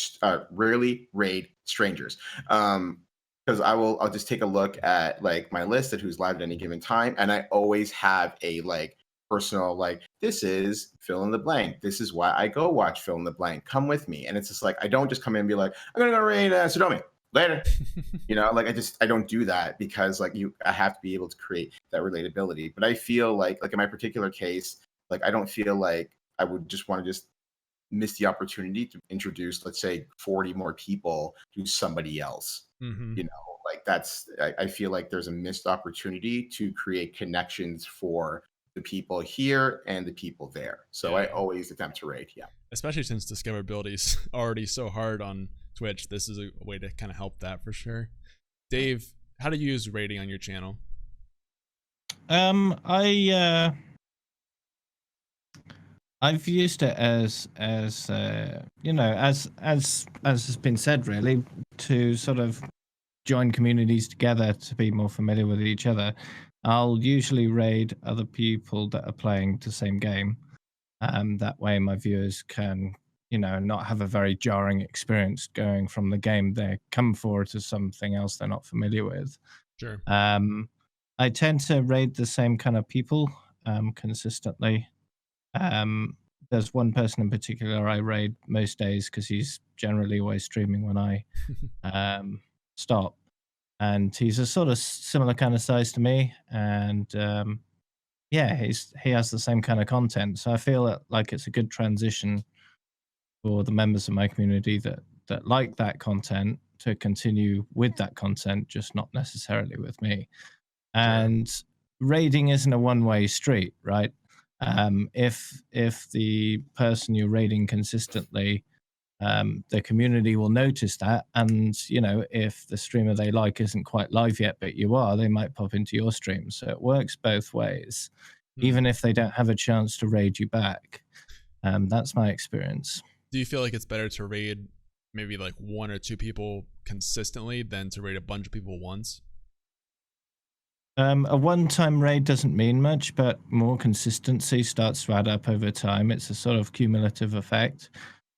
strangers. Because I'll just take a look at like my list at who's live at any given time, and I always have a like personal, like, this is fill in the blank. This is why I go watch fill in the blank. Come with me. And it's just like, I don't just come in and be like, I'm gonna go raid Sadomi later. Like, I don't do that, because like I have to be able to create that relatability. But I feel like in my particular case, like, I don't feel like I would just want to just miss the opportunity to introduce, let's say, 40 more people to somebody else. Like, I feel like there's a missed opportunity to create connections for the people here and the people there. So I always attempt to raid. Yeah. Especially since discoverability is already so hard on Twitch, this is a way to kind of help that for sure. Dave, how do you use rating on your channel? I've used it as has been said, really, to sort of join communities together to be more familiar with each other. I'll usually raid other people that are playing the same game. That way my viewers can, not have a very jarring experience going from the game they come for to something else they're not familiar with. Sure. I tend to raid the same kind of people consistently. There's one person in particular I raid most days, because he's generally always streaming when I stop, and he's a sort of similar kind of size to me, and he has the same kind of content, so I feel like it's a good transition for the members of my community that like that content to continue with that content, just not necessarily with me. And raiding isn't a one-way street, right? If the person you're raiding consistently, the community will notice that, and if the streamer they like isn't quite live yet, but you are, they might pop into your stream. So it works both ways, even if they don't have a chance to raid you back. That's my experience. Do you feel like it's better to raid maybe like 1 or 2 people consistently than to raid a bunch of people once? A one-time raid doesn't mean much, but more consistency starts to add up over time. It's a sort of cumulative effect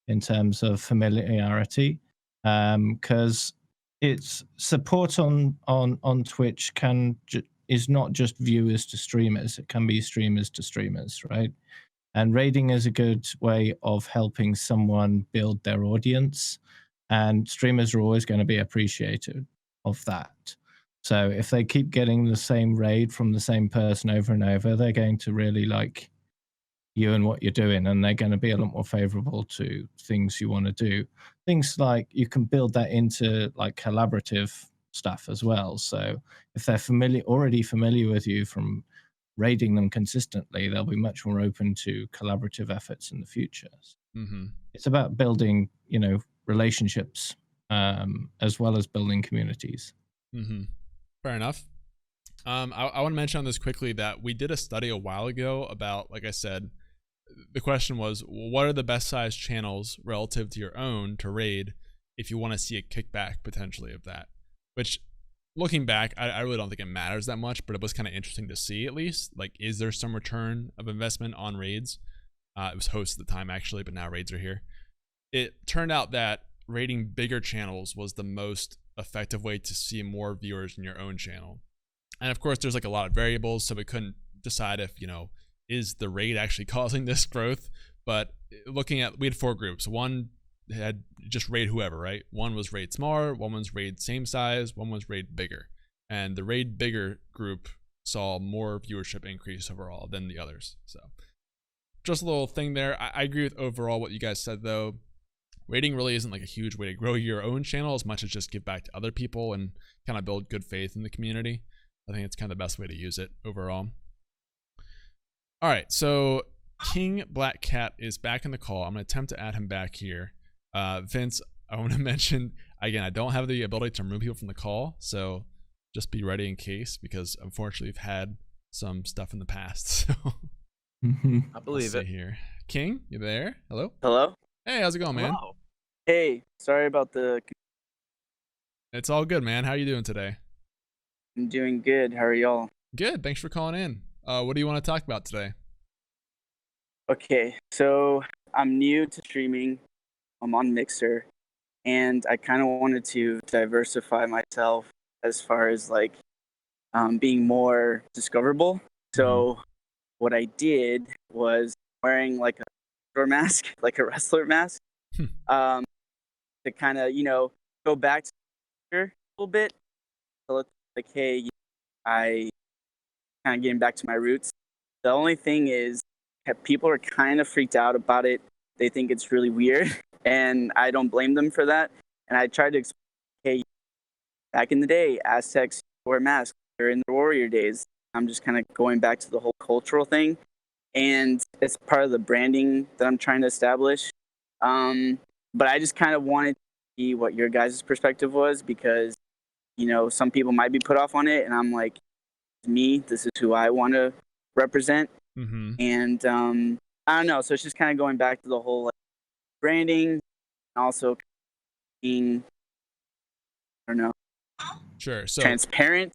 in terms of familiarity, because it's support on Twitch is not just viewers to streamers. It can be streamers to streamers, right? And raiding is a good way of helping someone build their audience, and streamers are always going to be appreciative of that. So if they keep getting the same raid from the same person over and over, they're going to really like you and what you're doing, and they're going to be a lot more favorable to things you want to do. Things like you can build that into like collaborative stuff as well. So if they're already familiar with you from raiding them consistently, they'll be much more open to collaborative efforts in the future. It's about building, relationships, as well as building communities. Fair enough. I want to mention on this quickly that we did a study a while ago about, like I said, the question was, what are the best sized channels relative to your own to raid if you want to see a kickback potentially of that? Which, looking back, I really don't think it matters that much, but it was kind of interesting to see at least. Like, is there some return of investment on raids? It was hosts at the time actually, but now raids are here. It turned out that raiding bigger channels was the most effective way to see more viewers in your own channel. And of course, there's like a lot of variables, so we couldn't decide if, is the raid actually causing this growth? But we had 4 groups. One had just raid whoever, right? One was raid smaller, one was raid same size, one was raid bigger. And the raid bigger group saw more viewership increase overall than the others. So just a little thing there. I agree with overall what you guys said though. Raiding really isn't like a huge way to grow your own channel as much as just give back to other people and kind of build good faith in the community. I think it's kind of the best way to use it overall. All right, so King Black Cat is back in the call. I'm going to attempt to add him back here. Vince, I want to mention, again, I don't have the ability to remove people from the call, so just be ready in case, because unfortunately we've had some stuff in the past. So I believe it. Here. King, you there? Hello? Hello? Hey, how's it going, man? Hello. Hey, sorry about the... It's all good, man. How are you doing today? I'm doing good. How are y'all? Good. Thanks for calling in. What do you want to talk about today? Okay, so I'm new to streaming. I'm on Mixer, and I kind of wanted to diversify myself as far as like being more discoverable. So what I did was wearing like a mask, like a wrestler mask, to kind of, go back to a little bit. So it's like, hey, I kind of getting back to my roots. The only thing is, people are kind of freaked out about it. They think it's really weird, and I don't blame them for that. And I tried to explain, hey, back in the day, Aztecs wore masks. They're in the warrior days. I'm just kind of going back to the whole cultural thing, and it's part of the branding that I'm trying to establish. But I just kind of wanted to see what your guys' perspective was, because, some people might be put off on it, and I'm like, me, this is who I want to represent. And I don't know, so it's just kind of going back to the whole like, branding, and also being, I don't know, Sure. So transparent.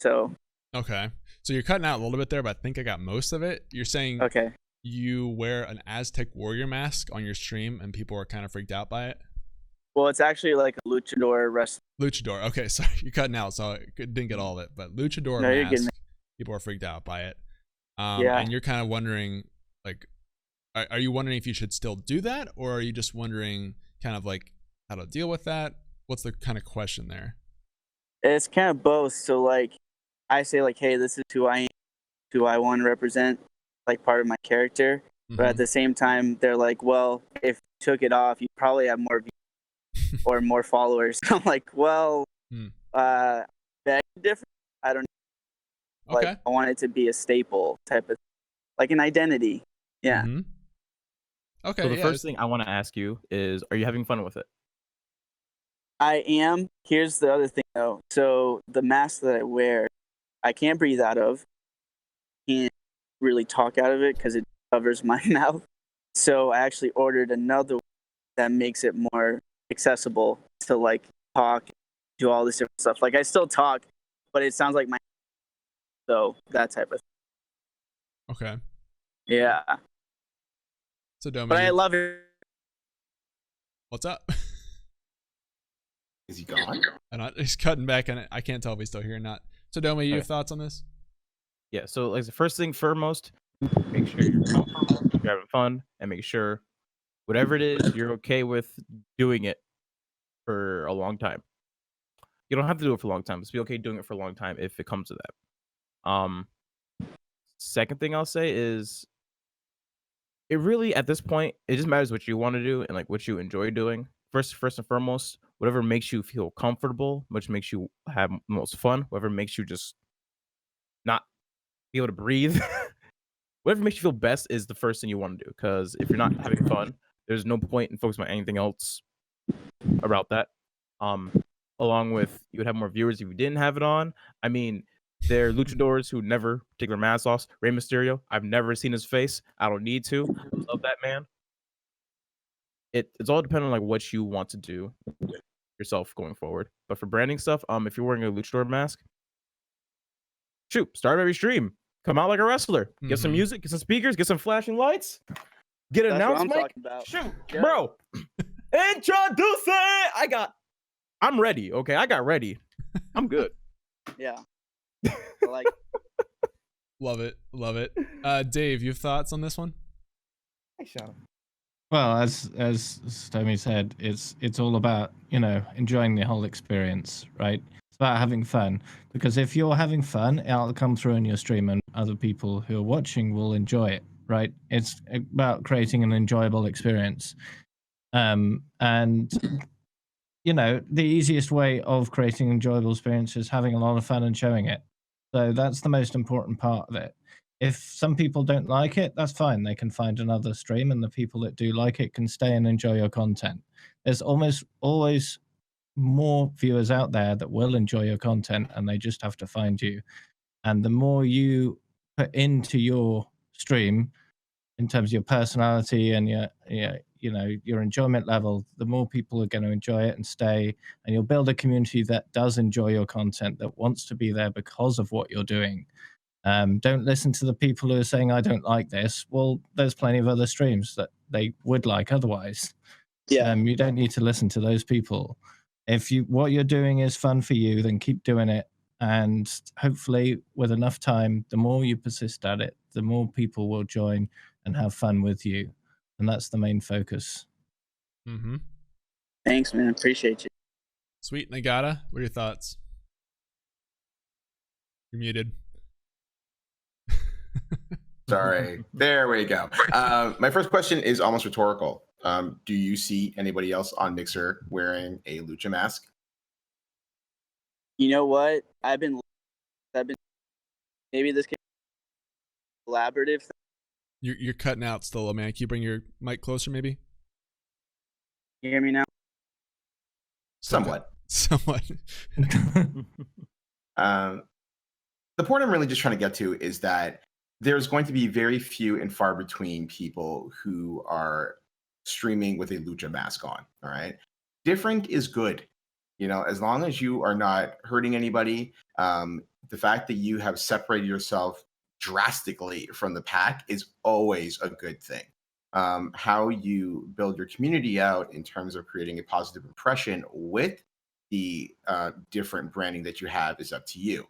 So okay, so you're cutting out a little bit there, but I think I got most of it. You're saying okay, you wear an Aztec warrior mask on your stream and people are kind of freaked out by it? Well, it's actually like a luchador wrestler. Luchador. Okay, sorry, you're cutting out, so I didn't get all of it. But luchador mask, people are freaked out by it. Yeah. And you're kind of wondering, like, are you wondering if you should still do that, or are you just wondering kind of like how to deal with that? What's the kind of question there? It's kind of both. So like, I say like, hey, this is who I am, who I want to represent, like part of my character. But at the same time, they're like, well, if you took it off, you probably have more views. or more followers. I'm like, well, beg different. I don't know. Okay. Like, I want it to be a staple type of, like an identity. Yeah. Mm-hmm. Okay. So the first thing I want to ask you is, are you having fun with it? I am. Here's the other thing though. So the mask that I wear, I can't breathe out of. Can't really talk out of it because it covers my mouth. So I actually ordered another one that makes it more accessible to like talk, do all this different stuff. Like I still talk, but it sounds like my, so that type of thing. Okay. Yeah. So Domi, But I love it. what's up? Is he gone? He's cutting back on it. I can't tell if he's still here or not. So Domi, you have thoughts on this? Yeah. So like the first thing foremost, make sure you're comfortable, you're having fun, and make sure whatever it is, you're okay with doing it for a long time. You don't have to do it for a long time. Just be okay doing it for a long time if it comes to that. Second thing I'll say is, it really at this point, it just matters what you want to do and like what you enjoy doing. First and foremost, whatever makes you feel comfortable, which makes you have most fun, whatever makes you just not be able to breathe, whatever makes you feel best is the first thing you want to do. Because if you're not having fun, there's no point in focusing on anything else about that. Along with, you would have more viewers if you didn't have it on. I mean, there are luchadors who never take their masks off. Rey Mysterio, I've never seen his face. I don't need to. I love that man. It's all dependent on like what you want to do yourself going forward. But for branding stuff, if you're wearing a luchador mask, shoot, start every stream. Come out like a wrestler. Get some music, get some speakers, get some flashing lights. Get an announcement. Talking about. Shoot, Yeah. bro. Introduce it. I'm ready. Okay, I got ready. I'm good. Yeah. I like. Love it. Dave, you have thoughts on this one? Hey, Sean. Well, as Sadomi said, it's all about, enjoying the whole experience, right? It's about having fun, because if you're having fun, it'll come through in your stream, and other people who are watching will enjoy it, right? It's about creating an enjoyable experience, and the easiest way of creating an enjoyable experience is having a lot of fun and showing it. So that's the most important part of it. If some people don't like it, that's fine. They can find another stream, and the people that do like it can stay and enjoy your content. There's almost always more viewers out there that will enjoy your content, and they just have to find you. And the more you put into your stream in terms of your personality and your enjoyment level, the more people are going to enjoy it and stay, and you'll build a community that does enjoy your content, that wants to be there because of what you're doing. Don't listen to the people who are saying, I don't like this. Well, there's plenty of other streams that they would like otherwise. Yeah. You don't need to listen to those people. If what you're doing is fun for you, then keep doing it. And hopefully with enough time, the more you persist at it, the more people will join and have fun with you. And that's the main focus. Mm-hmm. Thanks, man. Appreciate you. Sweet. Nagata, what are your thoughts? You're muted. Sorry. There we go. My first question is almost rhetorical. Do you see anybody else on Mixer wearing a lucha mask? You know what? I've been maybe this can be collaborative. You're cutting out still, man. Can you bring your mic closer, maybe? You hear me now? Somewhat. The point I'm really just trying to get to is that there's going to be very few and far between people who are streaming with a lucha mask on. All right. Different is good. As long as you are not hurting anybody, the fact that you have separated yourself drastically from the pack is always a good thing. How you build your community out in terms of creating a positive impression with the different branding that you have is up to you.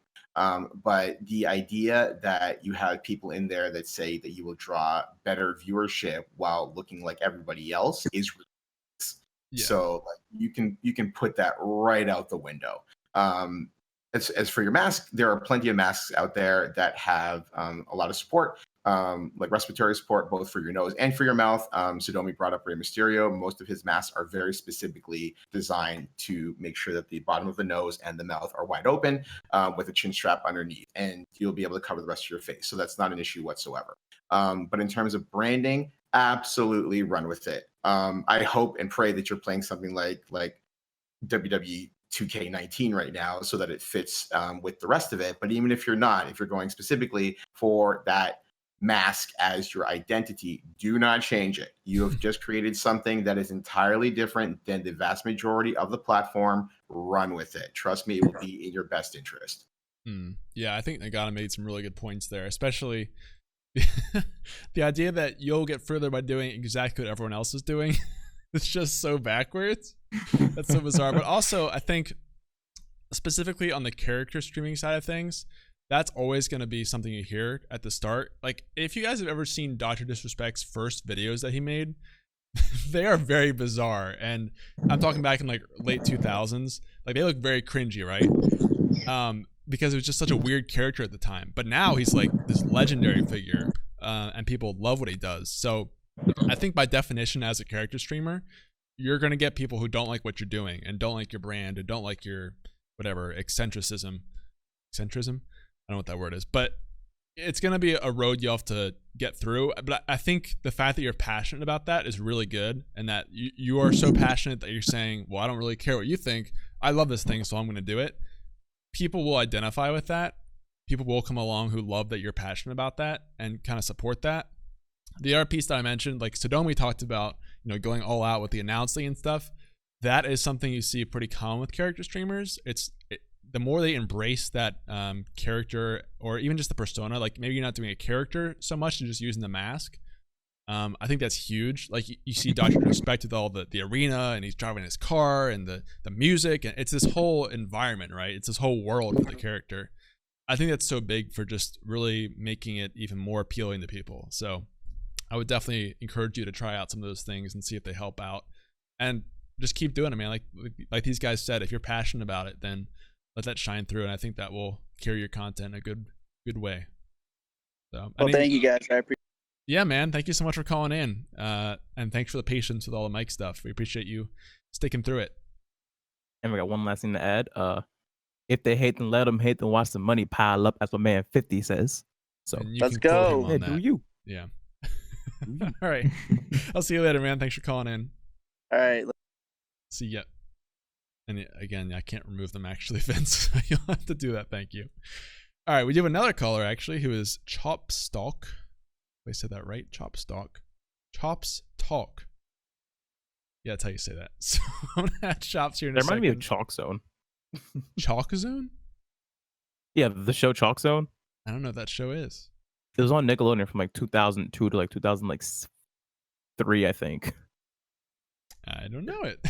But the idea that you have people in there that say that you will draw better viewership while looking like everybody else is ridiculous. Yeah. So you can put that right out the window. As for your mask, there are plenty of masks out there that have a lot of support. like respiratory support, both for your nose and for your mouth. Sadomi brought up Rey Mysterio. Most of his masks are very specifically designed to make sure that the bottom of the nose and the mouth are wide open with a chin strap underneath, and you'll be able to cover the rest of your face. So that's not an issue whatsoever. But in terms of branding, absolutely run with it. I hope and pray that you're playing something like WWE 2K19 right now so that it fits with the rest of it. But even if you're not, if you're going specifically for that mask as your identity, do not change it. You have just created something that is entirely different than the vast majority of the platform. Run with it. Trust me, it will be in your best interest. Yeah, I think Nagata made some really good points there, especially the idea that you'll get further by doing exactly what everyone else is doing. It's just so backwards. That's so bizarre. But also, I think specifically on the character streaming side of things, that's always going to be something you hear at the start. Like, if you guys have ever seen Dr. Disrespect's first videos that he made, they are very bizarre. And I'm talking back in like late 2000s. Like, they look very cringy, right? Because it was just such a weird character at the time. But now he's like this legendary figure, and people love what he does. So I think by definition, as a character streamer, you're going to get people who don't like what you're doing and don't like your brand or don't like your whatever eccentricism. I don't know what that word is, but it's going to be a road you have to get through. But I think the fact that you're passionate about that is really good, and that you are so passionate that you're saying, well, I don't really care what you think. I love this thing, so I'm going to do it. People will identify with that. People will come along who love that you're passionate about that and kind of support that. The other piece that I mentioned, like Sadomi talked about, going all out with the announcing and stuff. That is something you see pretty common with character streamers. The more they embrace that character, or even just the persona, like maybe you're not doing a character so much, you're just using the mask. I think that's huge. Like you see Dr. Respect with all the arena, and he's driving his car and the music, and it's this whole environment, right? It's this whole world for the character. I think that's so big for just really making it even more appealing to people. So I would definitely encourage you to try out some of those things and see if they help out, and just keep doing it, man. Like these guys said, if you're passionate about it, then let that shine through, and I think that will carry your content in a good way. So, well, thank you guys. I appreciate. Yeah, man. Thank you so much for calling in, and thanks for the patience with all the mic stuff. We appreciate you sticking through it. And we got one last thing to add. If they hate, then let them hate. Then watch the money pile up, as my man 50 says. So let's go. Yeah, do you? Yeah. All right. I'll see you later, man. Thanks for calling in. All right. See ya. And again, I can't remove them actually, Vince. You'll have to do that. Thank you. All right. We do have another caller actually, who is Chopstock. I said that right? Chopstock. Chops Talk. Yeah, that's how you say that. So I'm gonna add Chops here in a second. There might be a Chalk Zone. Chalk Zone? Yeah, the show Chalk Zone. I don't know what that show is. It was on Nickelodeon from like 2002 to like 2003, I think. I don't know it.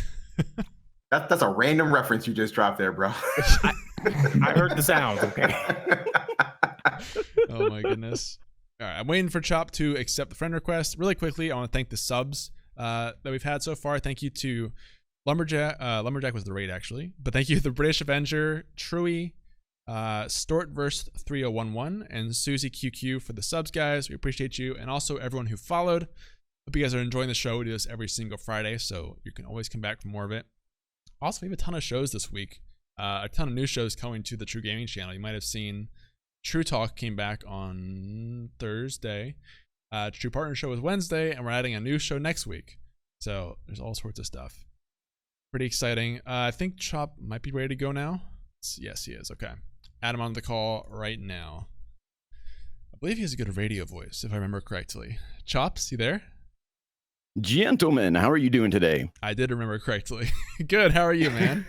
That's a random reference you just dropped there, bro. I heard the sounds, okay? Oh my goodness. All right, I'm waiting for Chop to accept the friend request. Really quickly, I want to thank the subs that we've had so far. Thank you to Lumberjack. Lumberjack was the raid, actually. But thank you to the British Avenger, Truey, Stortverse3011, and Susie QQ for the subs, guys. We appreciate you. And also everyone who followed. Hope you guys are enjoying the show. We do this every single Friday, so you can always come back for more of it. Also, we have a ton of shows this week. A ton of new shows coming to the TRUgaming channel. You might have seen True Talk came back on Thursday. True Partner Show was Wednesday, and we're adding a new show next week. So there's all sorts of stuff. Pretty exciting. I think Chop might be ready to go now. Yes, he is. Okay. Add him on the call right now. I believe he has a good radio voice, if I remember correctly. Chops, you there? Gentlemen, how are you doing today? I did remember correctly. Good. How are you, man?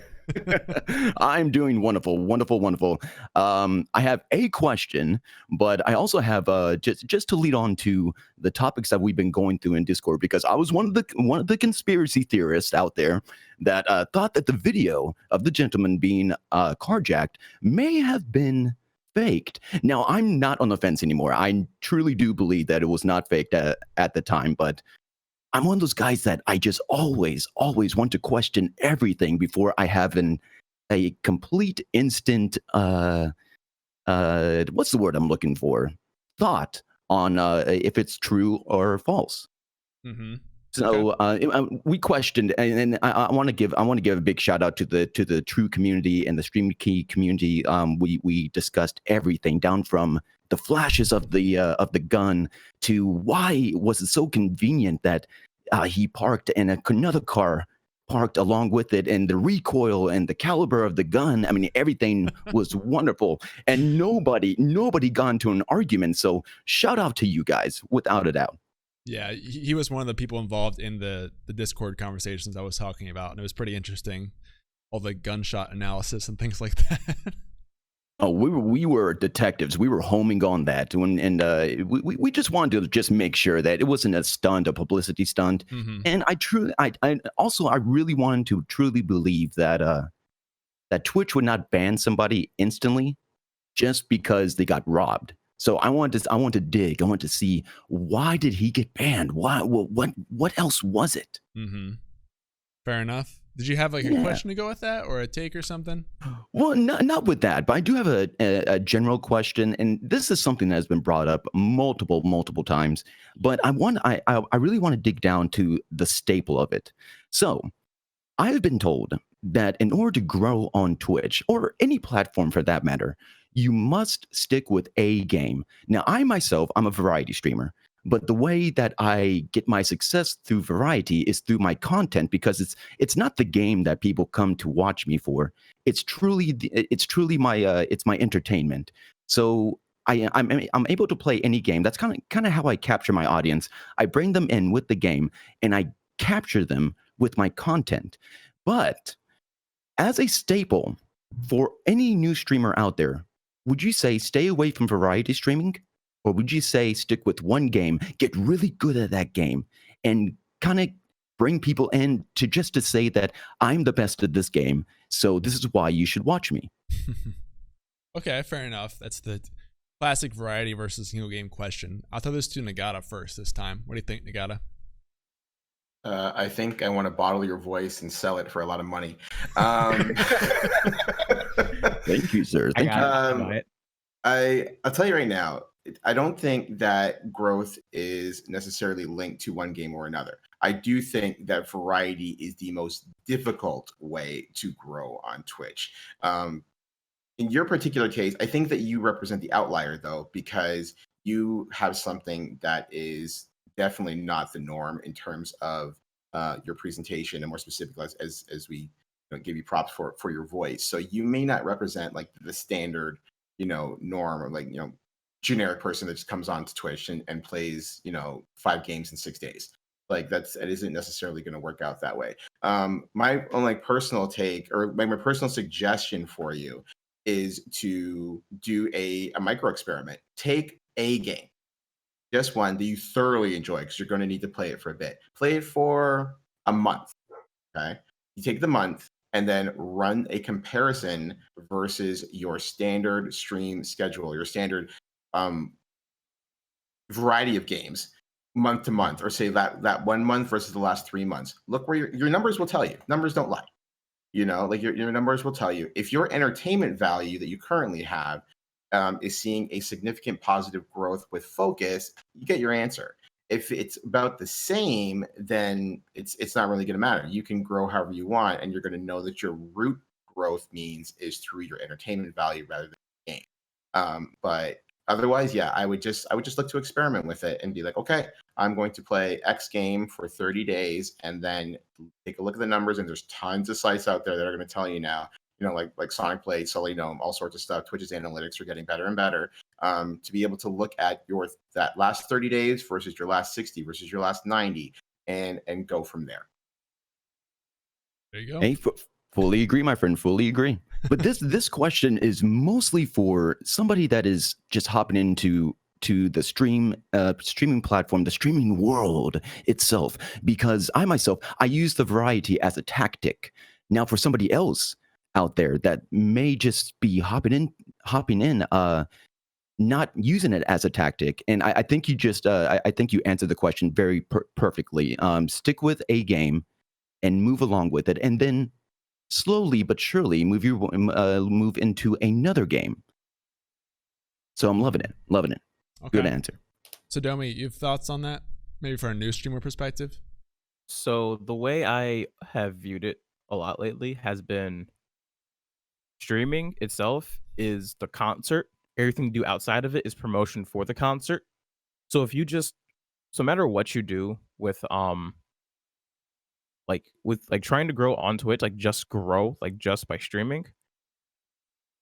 I'm doing wonderful, wonderful, wonderful. I have a question, but I also have just to lead on to the topics that we've been going through in Discord, because I was one of the conspiracy theorists out there that thought that the video of the gentleman being carjacked may have been faked. Now, I'm not on the fence anymore. I truly do believe that it was not faked at the time, but I'm one of those guys that I just always want to question everything before I have a complete instant what's the word I'm looking for? Thought on if it's true or false. Mm-hmm. So we questioned, and I want to give a big shout out to the True community and the Stream Key community. We discussed everything down from the flashes of the gun to why was it so convenient that he parked and another car parked along with it, and the recoil and the caliber of the gun. I mean, everything was wonderful, and nobody got into an argument. So shout out to you guys, without a doubt. Yeah, he was one of the people involved in the Discord conversations I was talking about, and it was pretty interesting, all the gunshot analysis and things like that. Oh, we were detectives. We were homing on that, and we just wanted to just make sure that it wasn't a stunt, a publicity stunt. Mm-hmm. And I really wanted to truly believe that that Twitch would not ban somebody instantly just because they got robbed. So I want to dig. I want to see, why did he get banned? Why? What else was it? Mm-hmm. Fair enough. Did you have like a question to go with that, or a take or something? Well, not with that, but I do have a general question, and this is something that has been brought up multiple times. But I really want to dig down to the staple of it. So I have been told that in order to grow on Twitch, or any platform for that matter, you must stick with a game. Now, I'm a variety streamer, but the way that I get my success through variety is through my content, because it's not the game that people come to watch me for. It's truly my entertainment. So I'm able to play any game. That's kind of how I capture my audience. I bring them in with the game, and I capture them with my content. But as a staple for any new streamer out there, would you say stay away from variety streaming? Or would you say stick with one game, get really good at that game, and kind of bring people in to say that I'm the best at this game, so this is why you should watch me? Okay, fair enough. That's the classic variety versus single game question. I'll throw this to Nagata first this time. What do you think, Nagata? I think I want to bottle your voice and sell it for a lot of money. Thank you, sir. Thank you. I'll tell you right now, I don't think that growth is necessarily linked to one game or another. I do think that variety is the most difficult way to grow on Twitch. In your particular case, I think that you represent the outlier, though, because you have something that is definitely not the norm in terms of your presentation, and more specifically, as we give you props for your voice. So you may not represent like the standard, norm, or like, generic person that just comes on to Twitch and plays, 5 games in 6 days. Like it isn't necessarily going to work out that way. My only personal take, or my personal suggestion for you, is to do a micro experiment. Take a game, just one that you thoroughly enjoy, because you're going to need to play it for a bit. Play it for a month. Okay. You take the month and then run a comparison versus your standard stream schedule, your standard variety of games, month to month, or say that 1 month versus the last 3 months. Look where your numbers will tell you. Numbers don't lie. Like your numbers will tell you if your entertainment value that you currently have is seeing a significant positive growth with focus, you get your answer. If it's about the same, then it's not really going to matter. You can grow however you want, and you're going to know that your root growth means is through your entertainment value rather than the game. But otherwise, yeah, I would just look to experiment with it and be like, okay, I'm going to play X game for 30 days, and then take a look at the numbers. And there's tons of sites out there that are going to tell you now, like Sonic Play, Sully Gnome, all sorts of stuff. Twitch's analytics are getting better and better, to be able to look at that last 30 days versus your last 60 versus your last 90, and go from there. There you go. Hey, fully agree, my friend. Fully agree. But this question is mostly for somebody that is just hopping into the streaming platform, the streaming world itself, because I use the variety as a tactic. Now, for somebody else out there that may just be hopping in, not using it as a tactic, and I think you just I think you answered the question very perfectly. Stick with a game and move along with it, and then slowly but surely move into another game. So I'm loving it. Okay. Good answer. Sadomi, you have thoughts on that? Maybe for a new streamer perspective? So the way I have viewed it a lot lately has been streaming itself is the concert. Everything you do outside of it is promotion for the concert. So if you just so no matter what you do with like trying to grow on Twitch, like just grow, like just by streaming,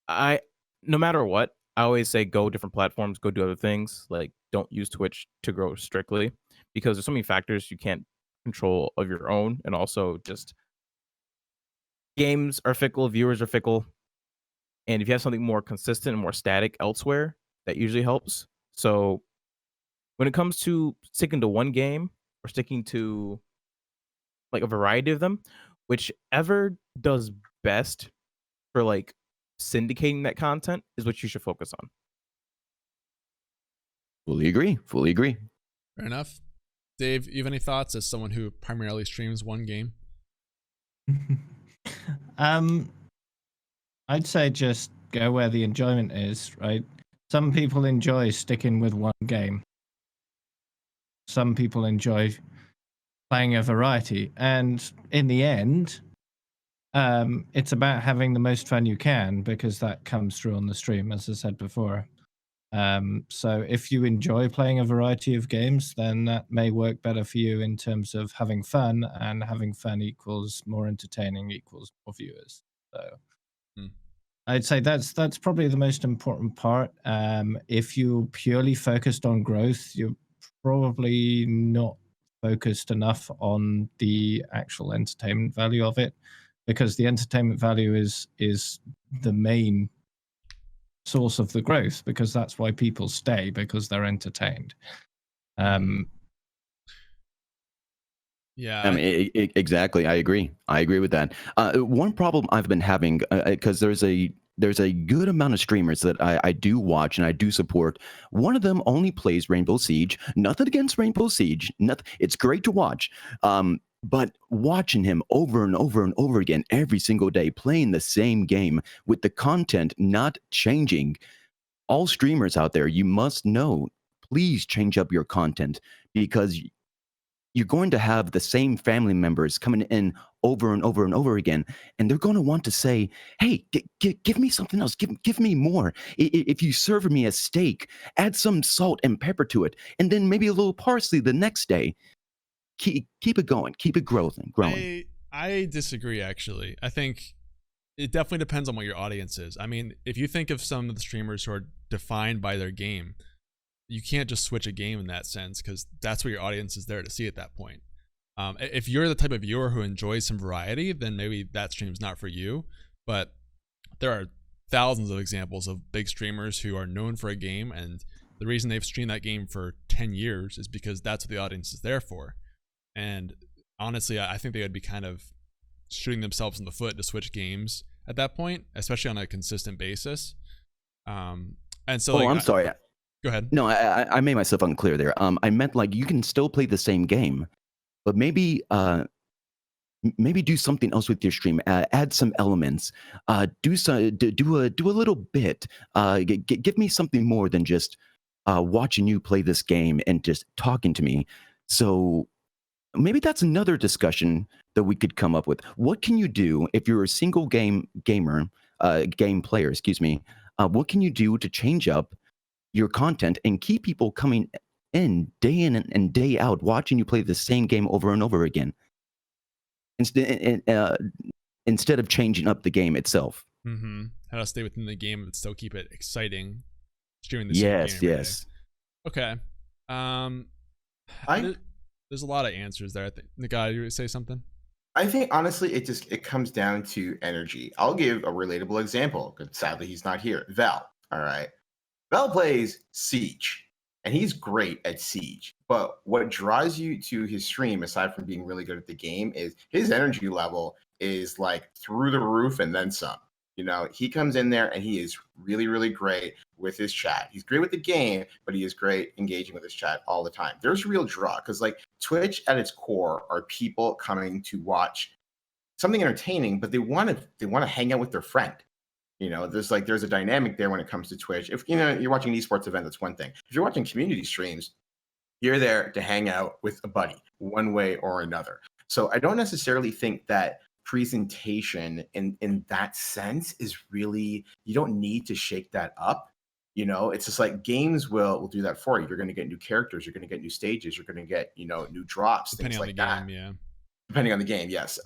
I no matter what, I always say go different platforms, go do other things. Like don't use Twitch to grow strictly because there's so many factors you can't control of your own, and also just games are fickle, viewers are fickle, and if you have something more consistent and more static elsewhere, that usually helps. So when it comes to sticking to one game or sticking to like a variety of them, whichever does best for like syndicating that content is what you should focus on. Fully agree. Fully agree. Fair enough. Dave, you have any thoughts as someone who primarily streams one game? I'd say just go where the enjoyment is, right? Some people enjoy sticking with one game. Some people enjoy playing a variety. And in the end, it's about having the most fun you can, because that comes through on the stream, as I said before. So if you enjoy playing a variety of games, then that may work better for you in terms of having fun, and having fun equals more entertaining equals more viewers. So I'd say that's probably the most important part. If you're purely focused on growth, you're probably not focused enough on the actual entertainment value of it, because the entertainment value is the main source of the growth, because that's why people stay, because they're entertained. Yeah, I mean, exactly. I agree. I agree with that. One problem I've been having, because there's a good amount of streamers that I do watch and I do support. One of them only plays Rainbow Siege. Nothing against Rainbow Siege. Nothing. It's great to watch. But watching him over and over and over again every single day, playing the same game with the content not changing. All streamers out there, you must know, please change up your content, because you're going to have the same family members coming in over and over and over again, and they're going to want to say, hey, give me something else, give me more. If you serve me a steak, add some salt and pepper to it, and then maybe a little parsley the next day. Keep it going, keep it growing. I disagree, actually. I think it definitely depends on what your audience is. I mean, if you think of some of the streamers who are defined by their game, you can't just switch a game in that sense, because that's what your audience is there to see at that point. If you're the type of viewer who enjoys some variety, then maybe that stream's not for you. But there are thousands of examples of big streamers who are known for a game, and the reason they've streamed that game for 10 years is because that's what the audience is there for. And honestly, I think they would be kind of shooting themselves in the foot to switch games at that point, especially on a consistent basis. And so, I'm sorry. Go ahead. No, I made myself unclear there. I meant like you can still play the same game, but maybe do something else with your stream. Add some elements. Do a little bit. Give me something more than just watching you play this game and just talking to me. So maybe that's another discussion that we could come up with. What can you do if you're a single game player? Excuse me. What can you do to change up your content and keep people coming in and day out, watching you play the same game over and over again, instead of changing up the game itself? How to stay within the game but still keep it exciting, streaming the same game. Yes. Okay. There's a lot of answers there. I think Nagata, you would say something? I think honestly, it comes down to energy. I'll give a relatable example, because sadly he's not here. Val. All right. Val plays Siege, and he's great at Siege. But what draws you to his stream, aside from being really good at the game, is his energy level is like through the roof and then some. You know, he comes in there and he is really, really great with his chat. He's great with the game, but he is great engaging with his chat all the time. There's a real draw, because like Twitch at its core are people coming to watch something entertaining, but they want to hang out with their friend. You know, there's a dynamic there when it comes to Twitch. If you're watching an esports event, that's one thing. If you're watching community streams, You're there to hang out with a buddy one way or another. So I don't necessarily think that presentation in that sense is really, you don't need to shake that up. It's just like games will do that for you. You're going to get new characters, you're going to get new stages, you're going to get, new drops, Depending things on like the that. game, yeah. Depending on the game, yes.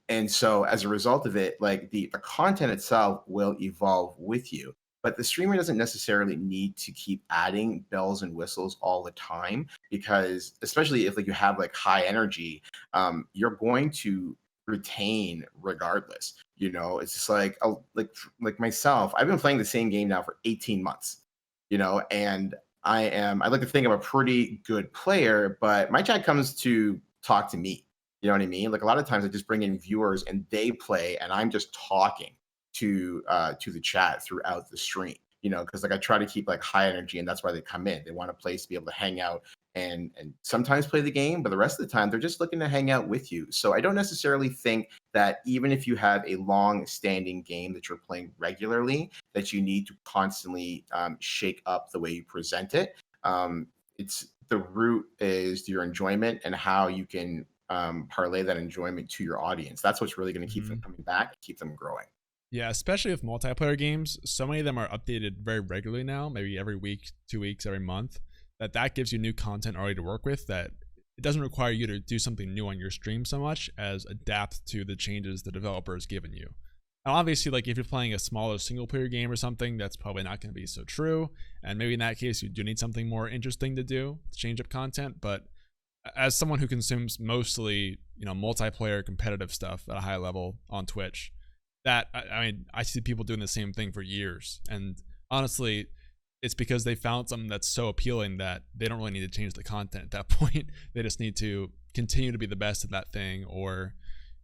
And so as a result of it, like the content itself will evolve with you. But the streamer doesn't necessarily need to keep adding bells and whistles all the time, because especially if like you have like high energy, you're going to retain regardless. It's just like like myself, I've been playing the same game now for 18 months, and I like to think I'm a pretty good player, but my chat comes to talk to me. You know what I mean? Like a lot of times I just bring in viewers and they play and I'm just talking to the chat throughout the stream, because like I try to keep like high energy, and that's why they come in. They want a place to be able to hang out and sometimes play the game, but the rest of the time they're just looking to hang out with you. So I don't necessarily think that even if you have a long standing game that you're playing regularly, that you need to constantly shake up the way you present it. It's the root is your enjoyment and how you can parlay that enjoyment to your audience. That's what's really going to keep them coming back, keep them growing. Yeah, especially with multiplayer games, so many of them are updated very regularly now, maybe every week, 2 weeks, every month. That gives you new content already to work with, that it doesn't require you to do something new on your stream so much as adapt to the changes the developer has given you. Now, obviously, like if you're playing a smaller single player game or something, that's probably not going to be so true. And maybe in that case, you do need something more interesting to do to change up content. But as someone who consumes mostly, multiplayer competitive stuff at a high level on Twitch, that I see people doing the same thing for years. And honestly, it's because they found something that's so appealing that they don't really need to change the content at that point. They just need to continue to be the best at that thing, or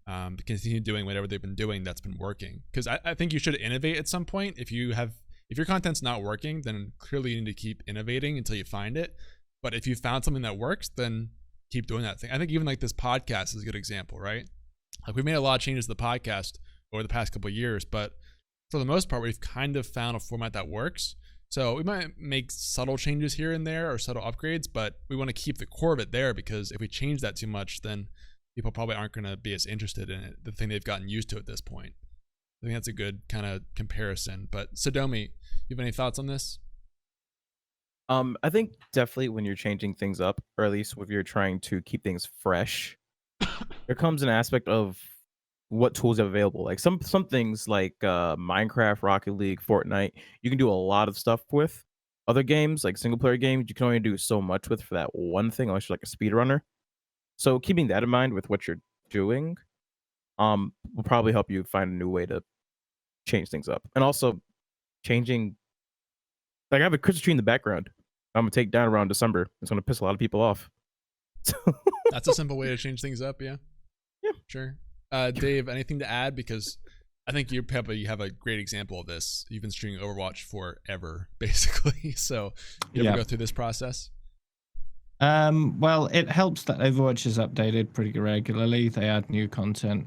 continue doing whatever they've been doing that's been working. Because I think you should innovate at some point. If your content's not working, then clearly you need to keep innovating until you find it. But if you found something that works, then keep doing that thing. I think even like this podcast is a good example, right? Like we made a lot of changes to the podcast over the past couple of years, but for the most part, we've kind of found a format that works. So we might make subtle changes here and there or subtle upgrades, but we want to keep the core of it there, because if we change that too much, then people probably aren't going to be as interested in it, the thing they've gotten used to at this point. I think that's a good kind of comparison. But Sadomi, you have any thoughts on this? I think definitely when you're changing things up, or at least if you're trying to keep things fresh, there comes an aspect of what tools you have available. Like some things like Minecraft, Rocket League, Fortnite, you can do a lot of stuff with. Other games, like single player games, you can only do so much with for that one thing, unless you're like a speedrunner. So keeping that in mind with what you're doing, will probably help you find a new way to change things up. And also changing, like I have a Christmas tree in the background I'm gonna take down around December. It's gonna piss a lot of people off. That's a simple way to change things up. Yeah. Sure. Dave, anything to add? Because I think you probably have a great example of this. You've been streaming Overwatch forever, basically. So you ever go through this process? Well, it helps that Overwatch is updated pretty regularly. They add new content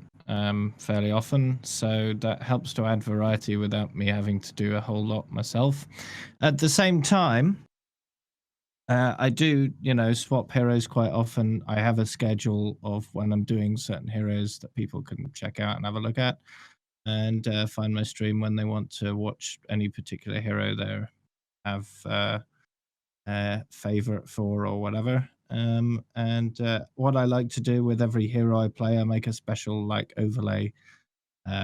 fairly often, so that helps to add variety without me having to do a whole lot myself. At the same time, I do, swap heroes quite often. I have a schedule of when I'm doing certain heroes that people can check out and have a look at, and find my stream when they want to watch any particular hero they have favorite for or whatever. And what I like to do with every hero I play, I make a special like overlay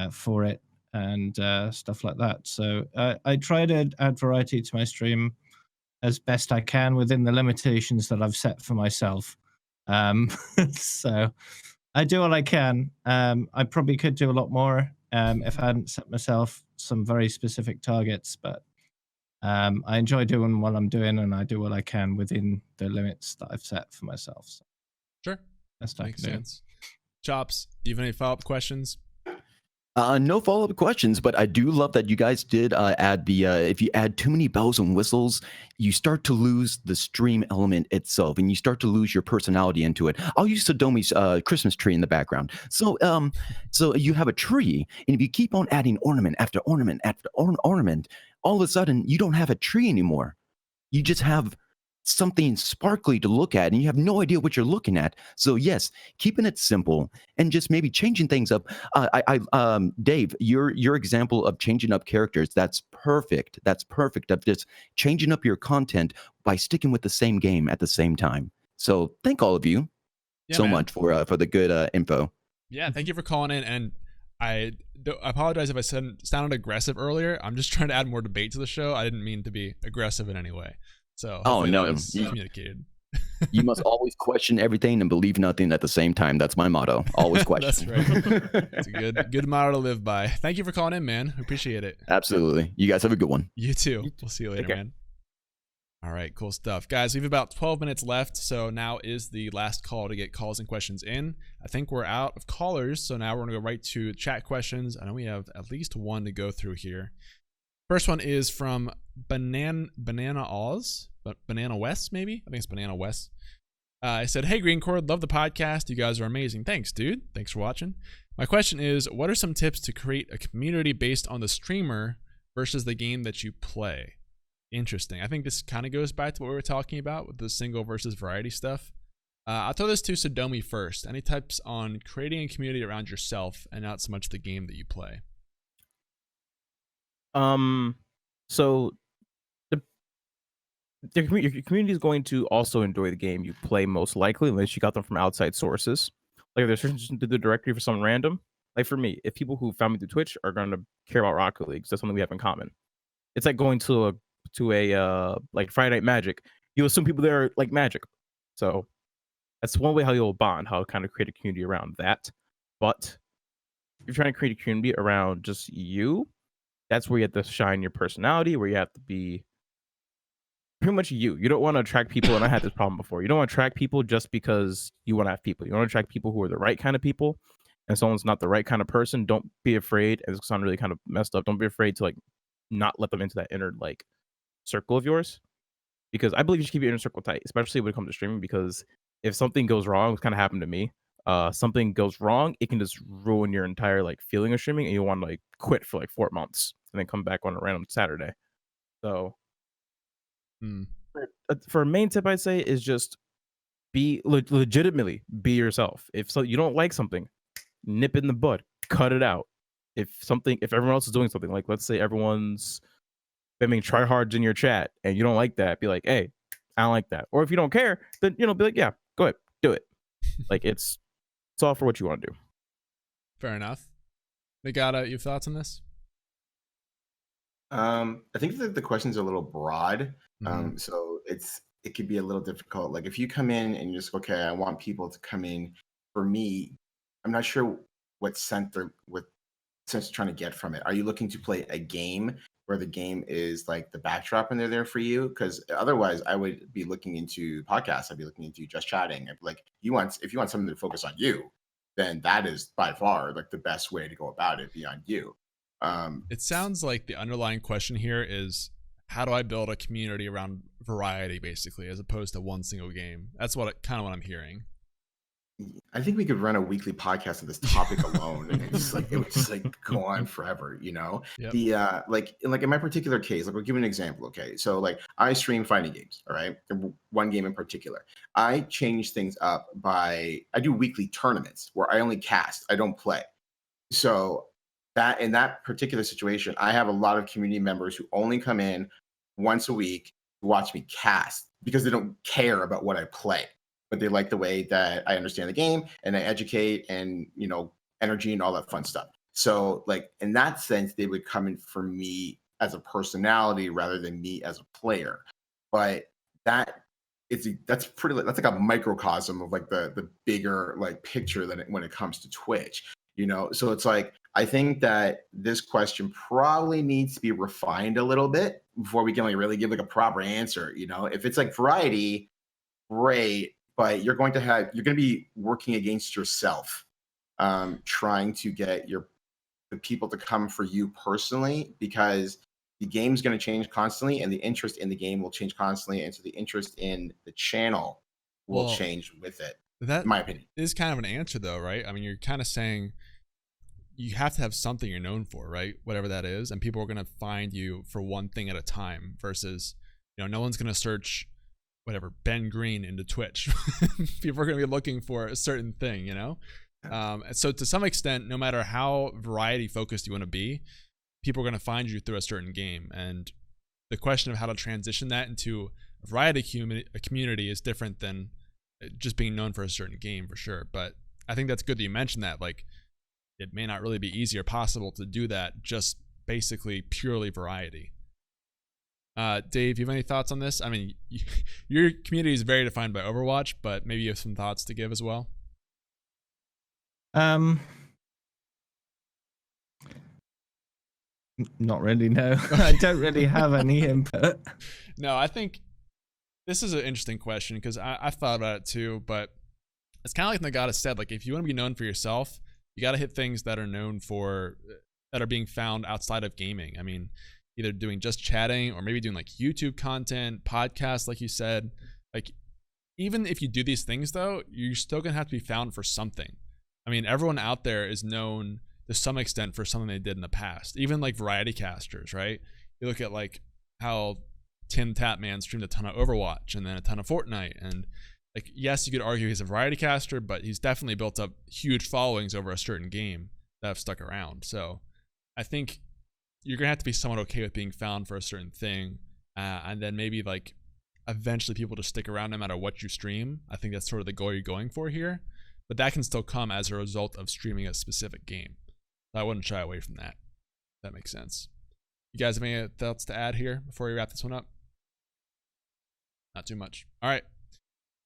for it and stuff like that. So I try to add variety to my stream as best I can within the limitations that I've set for myself. So I do what I can. I probably could do a lot more if I hadn't set myself some very specific targets, but I enjoy doing what I'm doing, and I do what I can within the limits that I've set for myself. So sure. Makes sense. Chops, do you have any follow-up questions? No follow-up questions, but I do love that you guys did add the if you add too many bells and whistles, you start to lose the stream element itself, and you start to lose your personality into it. I'll use Sadomi's Christmas tree in the background. So you have a tree, and if you keep on adding ornament after ornament after ornament, all of a sudden you don't have a tree anymore. You just have something sparkly to look at and you have no idea what you're looking at. So yes, keeping it simple and just maybe changing things up. Dave, your example of changing up characters, that's perfect. That's perfect, of just changing up your content by sticking with the same game at the same time. So thank all of you so much for the good info. Yeah, thank you for calling in. And I apologize if I sounded aggressive earlier. I'm just trying to add more debate to the show. I didn't mean to be aggressive in any way. So oh no, that was communicated. You must always question everything and believe nothing at the same time. That's my motto. Always question. That's right. It's a good motto to live by. Thank you for calling in, man. Appreciate it. Absolutely. You guys have a good one. You too. We'll see you later, Okay. man. All right, cool stuff. Guys, we have about 12 minutes left, so now is the last call to get calls and questions in. I think we're out of callers, so now we're going to go right to chat questions. I know we have at least one to go through here. First one is from Banana Oz, but Banana West, maybe? I think it's Banana West. I said, hey, GreenChord, love the podcast. You guys are amazing. Thanks, dude. Thanks for watching. My question is, what are some tips to create a community based on the streamer versus the game that you play? Interesting. I think this kind of goes back to what we were talking about with the single versus variety stuff. I'll throw this to Sadomi first. Any tips on creating a community around yourself and not so much the game that you play? So your community is going to also enjoy the game you play most likely, unless you got them from outside sources. Like if they're searching through the directory for someone random. Like for me, if people who found me through Twitch are going to care about Rocket League, that's something we have in common. It's like going to a like Friday Night Magic. You assume people there like Magic, so that's one way how you'll bond, how to kind of create a community around that. But if you're trying to create a community around just you, that's where you have to shine your personality, where you have to be pretty much you. You don't want to attract people, and I had this problem before. You don't want to attract people just because you want to have people. You want to attract people who are the right kind of people, and someone's not the right kind of person. Don't be afraid, and it's sound really kind of messed up. Don't be afraid to like not let them into that inner like circle of yours, because I believe you should keep your inner circle tight, especially when it comes to streaming, because if something goes wrong, it's kind of happened to me. Something goes wrong, it can just ruin your entire like feeling of streaming, and you want to like quit for like 4 months and then come back on a random Saturday. So for a main tip, I'd say is just be legitimately be yourself. If you don't like something, nip it in the bud, cut it out. If everyone else is doing something, like let's say everyone's spamming tryhards in your chat and you don't like that, be like, hey, I don't like that. Or if you don't care, then be like, yeah, go ahead, do it. Like it's all for what you want to do. Fair enough. Nagata, your thoughts on this? I think that the question's a little broad. So it could be a little difficult. Like if you come in and you're just, okay, I want people to come in. For me, I'm not sure what sense you're trying to get from it. Are you looking to play a game where the game is like the backdrop and they're there for you? Because otherwise I would be looking into podcasts. I'd be looking into just chatting. I'd be like, if you want something to focus on you, then that is by far like the best way to go about it, beyond you. It sounds like the underlying question here is, how do I build a community around variety, basically, as opposed to one single game? That's what I'm hearing. I think we could run a weekly podcast on this topic alone, and it would just go on forever, Yep. The like in my particular case, like I'll give you an example. Okay, so like I stream fighting games, all right, one game in particular. I change things up I do weekly tournaments where I only cast, I don't play. So that in that particular situation, I have a lot of community members who only come in once a week to watch me cast because they don't care about what I play, but they like the way that I understand the game and I educate and, energy and all that fun stuff. So like in that sense, they would come in for me as a personality rather than me as a player. But that's like a microcosm of like the bigger like picture when it comes to Twitch, So it's like, I think that this question probably needs to be refined a little bit before we can like really give like a proper answer. If it's like variety, great, but you're going to be working against yourself, trying to get the people to come for you personally, because the game's going to change constantly and the interest in the game will change constantly. And so the interest in the channel will change with it. That, in my opinion, is kind of an answer though, right? I mean, you're kind of saying you have to have something you're known for, right? Whatever that is. And people are going to find you for one thing at a time versus, no one's going to search whatever, Ben Green into Twitch. People are going to be looking for a certain thing, you know? And so to some extent, no matter how variety focused you want to be, people are going to find you through a certain game. And the question of how to transition that into a variety community is different than just being known for a certain game, for sure. But I think that's good that you mentioned that. Like, it may not really be easy or possible to do that, just basically purely variety. Dave, you have any thoughts on this? I mean, your community is very defined by Overwatch, but maybe you have some thoughts to give as well. Not really, no. I don't really have any input. No, I think this is an interesting question because I've thought about it too, but it's kind of like Nagata said, like if you want to be known for yourself, you got to hit things that are known for, that are being found outside of gaming. I mean, either doing just chatting or maybe doing like YouTube content, podcasts, like you said. Like, even if you do these things though, you're still gonna have to be found for something. I mean, everyone out there is known to some extent for something they did in the past. Even like variety casters, right? You look at like how Tim Tapman streamed a ton of Overwatch and then a ton of Fortnite, and like, yes, you could argue he's a variety caster, but he's definitely built up huge followings over a certain game that have stuck around. So I think you're gonna have to be somewhat okay with being found for a certain thing, and then maybe like eventually people just stick around no matter what you stream. I think that's sort of the goal you're going for here, but that can still come as a result of streaming a specific game. So I wouldn't shy away from that. If that makes sense. You guys have any thoughts to add here before we wrap this one up? Not too much. All right,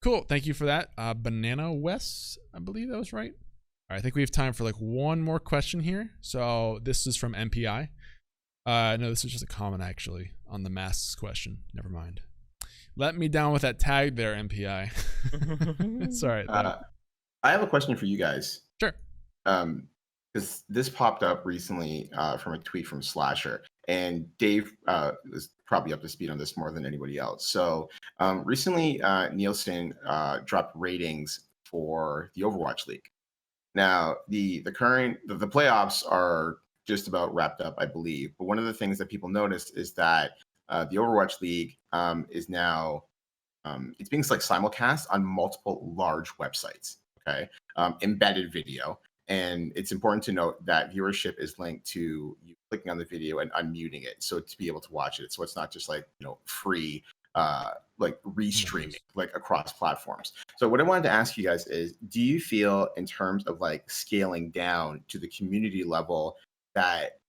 cool. Thank you for that. Banana West, I believe that was right. All right, I think we have time for like one more question here. So this is from MPI. No, this is just a comment actually on the masks question. Never mind. Let me down with that tag there, MPI. Sorry. I have a question for you guys. Sure. This popped up recently from a tweet from Slasher, and Dave is probably up to speed on this more than anybody else. So recently, Nielsen dropped ratings for the Overwatch League. Now, the playoffs are just about wrapped up, I believe. But one of the things that people noticed is that the Overwatch League is now it's being like simulcast on multiple large websites. Okay, embedded video, and it's important to note that viewership is linked to you clicking on the video and unmuting it, so to be able to watch it. So it's not just like free like restreaming like across platforms. So what I wanted to ask you guys is, do you feel in terms of like scaling down to the community level that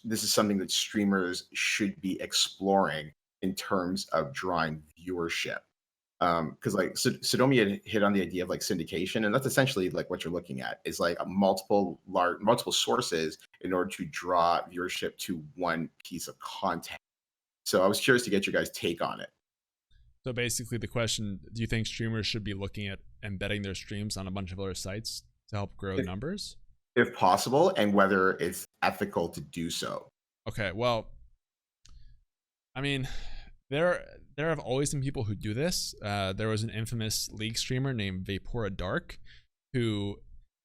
this is something that streamers should be exploring in terms of drawing viewership? Because like Sadomi had hit on the idea of like syndication, and that's essentially like what you're looking at is like multiple sources in order to draw viewership to one piece of content. So I was curious to get your guys' take on it. So basically the question, do you think streamers should be looking at embedding their streams on a bunch of other sites to help grow numbers? If possible, and whether it's ethical to do so. Okay, well, I mean, there have always been people who do this. There was an infamous League streamer named Vapora Dark, who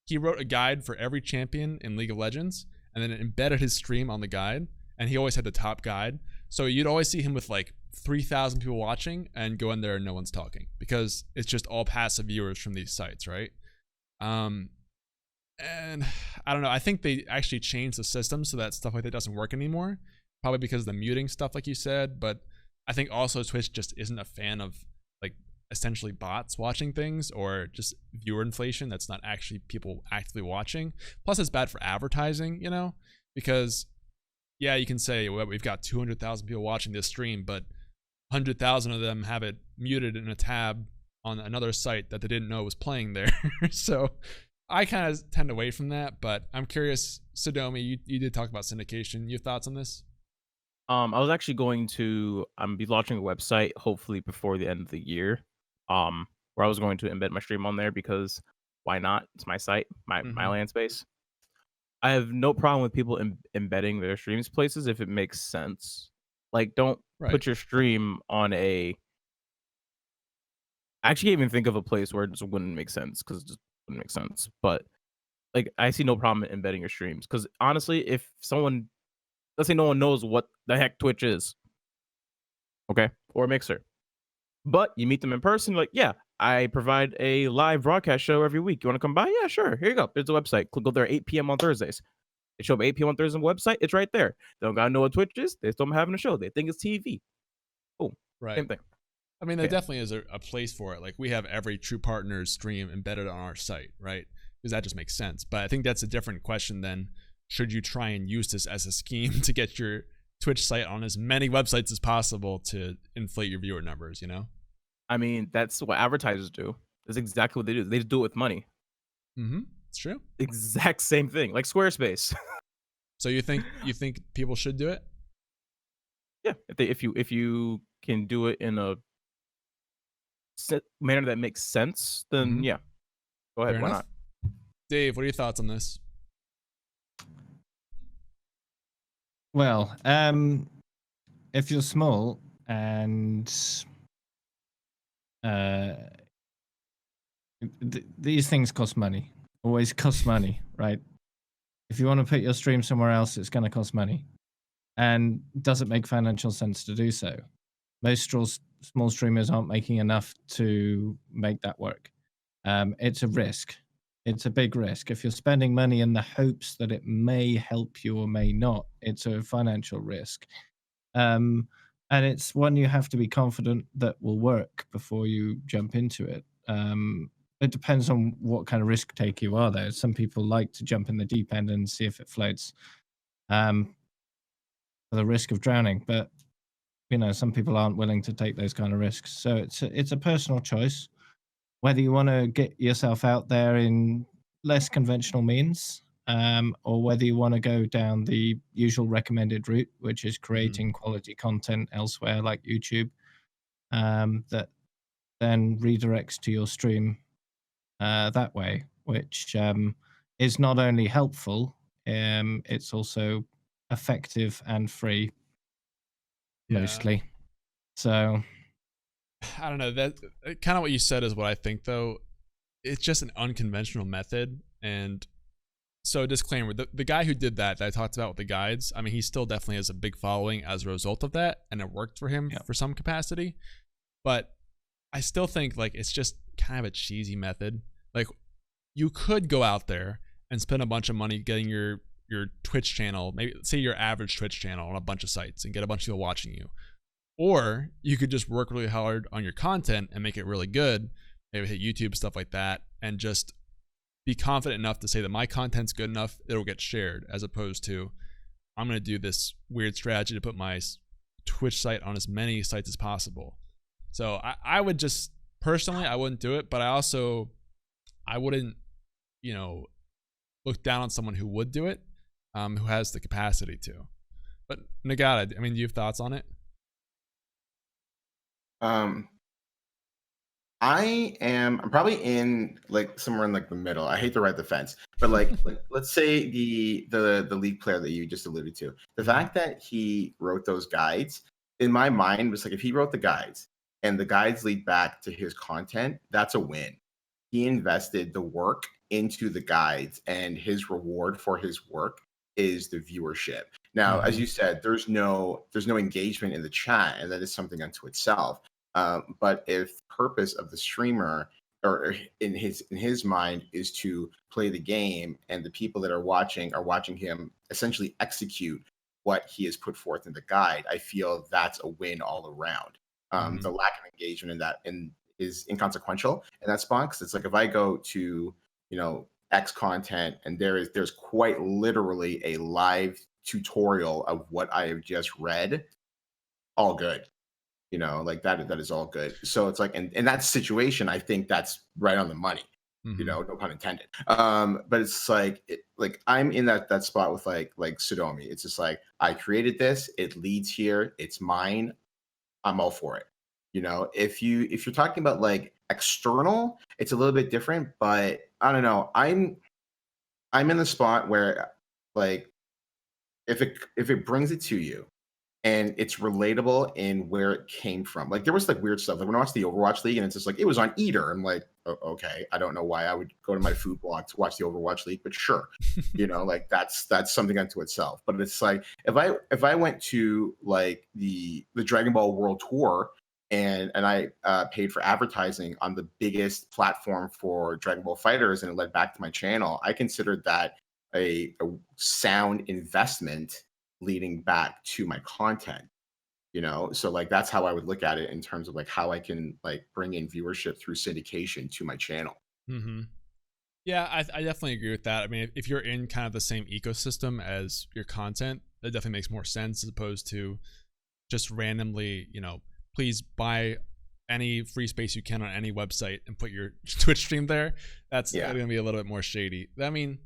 he wrote a guide for every champion in League of Legends, and then embedded his stream on the guide, and he always had the top guide. So you'd always see him with like 3,000 people watching and go in there and no one's talking because it's just all passive viewers from these sites, right? And I don't know. I think they actually changed the system so that stuff like that doesn't work anymore. Probably because of the muting stuff, like you said. But I think also Twitch just isn't a fan of like essentially bots watching things or just viewer inflation. That's not actually people actively watching. Plus, it's bad for advertising, because yeah, you can say, well, we've got 200,000 people watching this stream, but 100,000 of them have it muted in a tab on another site that they didn't know was playing there. So I kind of tend away from that, but I'm curious, Sadomi, you did talk about syndication. Your thoughts on this? I was actually going to be launching a website hopefully before the end of the year, where I was going to embed my stream on there because why not? It's my site, my land space. I have no problem with people embedding their streams places if it makes sense. Like, don't put your stream on a. I actually can't even think of a place where it just wouldn't make sense because it just wouldn't make sense. But like, I see no problem in embedding your streams because honestly, if someone, let's say no one knows what the heck Twitch is, okay, or Mixer, But you meet them in person, like, yeah, I provide a live broadcast show every week. You want to come by? Yeah, sure. Here you go. There's a website. Click go there 8 p.m. on Thursdays. They show up 8 p.m. on Thursday on the website. It's right there. They don't gotta know what Twitch is. They still having a show. They think it's TV. Boom. Right. Same thing. I mean, there Yeah. definitely is a place for it. Like, we have every True Partners stream embedded on our site, right? Because that just makes sense. But I think that's a different question than should you try and use this as a scheme to get your Twitch site on as many websites as possible to inflate your viewer numbers, you know? I mean, that's what advertisers do. That's exactly what they do. They just do it with money. Mm-hmm. It's true. Exact same thing. Like Squarespace. So you think people should do it? Yeah. If you can do it in a manner that makes sense, then Mhm. yeah. Go ahead. Fair Why enough. not? Dave, what are your thoughts on this? Well, if you're small and these things cost money, always cost money, right? If you want to put your stream somewhere else, it's going to cost money, and does it make financial sense to do so? Most small streamers aren't making enough to make that work. It's a risk. It's a big risk. If you're spending money in the hopes that it may help you or may not, it's a financial risk. And it's one you have to be confident that will work before you jump into it. It depends on what kind of risk take you are there. Some people like to jump in the deep end and see if it floats, for the risk of drowning. But some people aren't willing to take those kind of risks. So it's a personal choice whether you want to get yourself out there in less conventional means, or whether you want to go down the usual recommended route, which is creating quality content elsewhere like YouTube, that then redirects to your stream that way, which is not only helpful, it's also effective and free, mostly. So I don't know. That kind of what you said is what I think, though. It's just an unconventional method. And so, disclaimer, the guy who did that I talked about with the guides, I mean, he still definitely has a big following as a result of that, and it worked for him for some capacity. But I still think, like, it's just kind of a cheesy method. Like, you could go out there and spend a bunch of money getting your Twitch channel, maybe say your average Twitch channel, on a bunch of sites and get a bunch of people watching you. Or you could just work really hard on your content and make it really good, maybe hit YouTube, stuff like that, and just be confident enough to say that my content's good enough, it'll get shared, as opposed to, I'm going to do this weird strategy to put my Twitch site on as many sites as possible. So I would just, personally, I wouldn't do it, but I wouldn't, look down on someone who would do it, who has the capacity to. But Nagata, I mean, do you have thoughts on it? I'm probably in like somewhere in like the middle. I hate to ride the fence, but like let's say the league player that you just alluded to, the fact that he wrote those guides in my mind was like, if he wrote the guides and the guides lead back to his content, that's a win. He invested the work into the guides, and his reward for his work is the viewership. Now, as you said, there's no engagement in the chat, and that is something unto itself. But if the purpose of the streamer, or in his mind, is to play the game, and the people that are watching him essentially execute what he has put forth in the guide, I feel that's a win all around. The lack of engagement in that is inconsequential in that spot, because it's like, if I go to X content and there's quite literally a live tutorial of what I have just read, all good. Like that is all good. So it's like, in that situation, I think that's right on the money. No pun intended. But it's like, I'm in that spot with like Sadomi. It's just like, I created this, it leads here, it's mine, I'm all for it. If you're talking about like external, it's a little bit different, but I don't know. I'm in the spot where, like, if it brings it to you and it's relatable in where it came from. Like, there was like weird stuff. Like when I watched the Overwatch League and it's just like, it was on Eater. I'm like, okay, I don't know why I would go to my food blog to watch the Overwatch League, but sure. Like that's something unto itself. But it's like, if I went to like the Dragon Ball World Tour and I paid for advertising on the biggest platform for Dragon Ball Fighters, and it led back to my channel. I considered that a sound investment leading back to my content. So like that's how I would look at it in terms of like how I can like bring in viewership through syndication to my channel. Mm-hmm. Yeah, I definitely agree with that. I mean, if you're in kind of the same ecosystem as your content, that definitely makes more sense as opposed to just randomly, please buy any free space you can on any website and put your Twitch stream there. That's going to be a little bit more shady. I mean,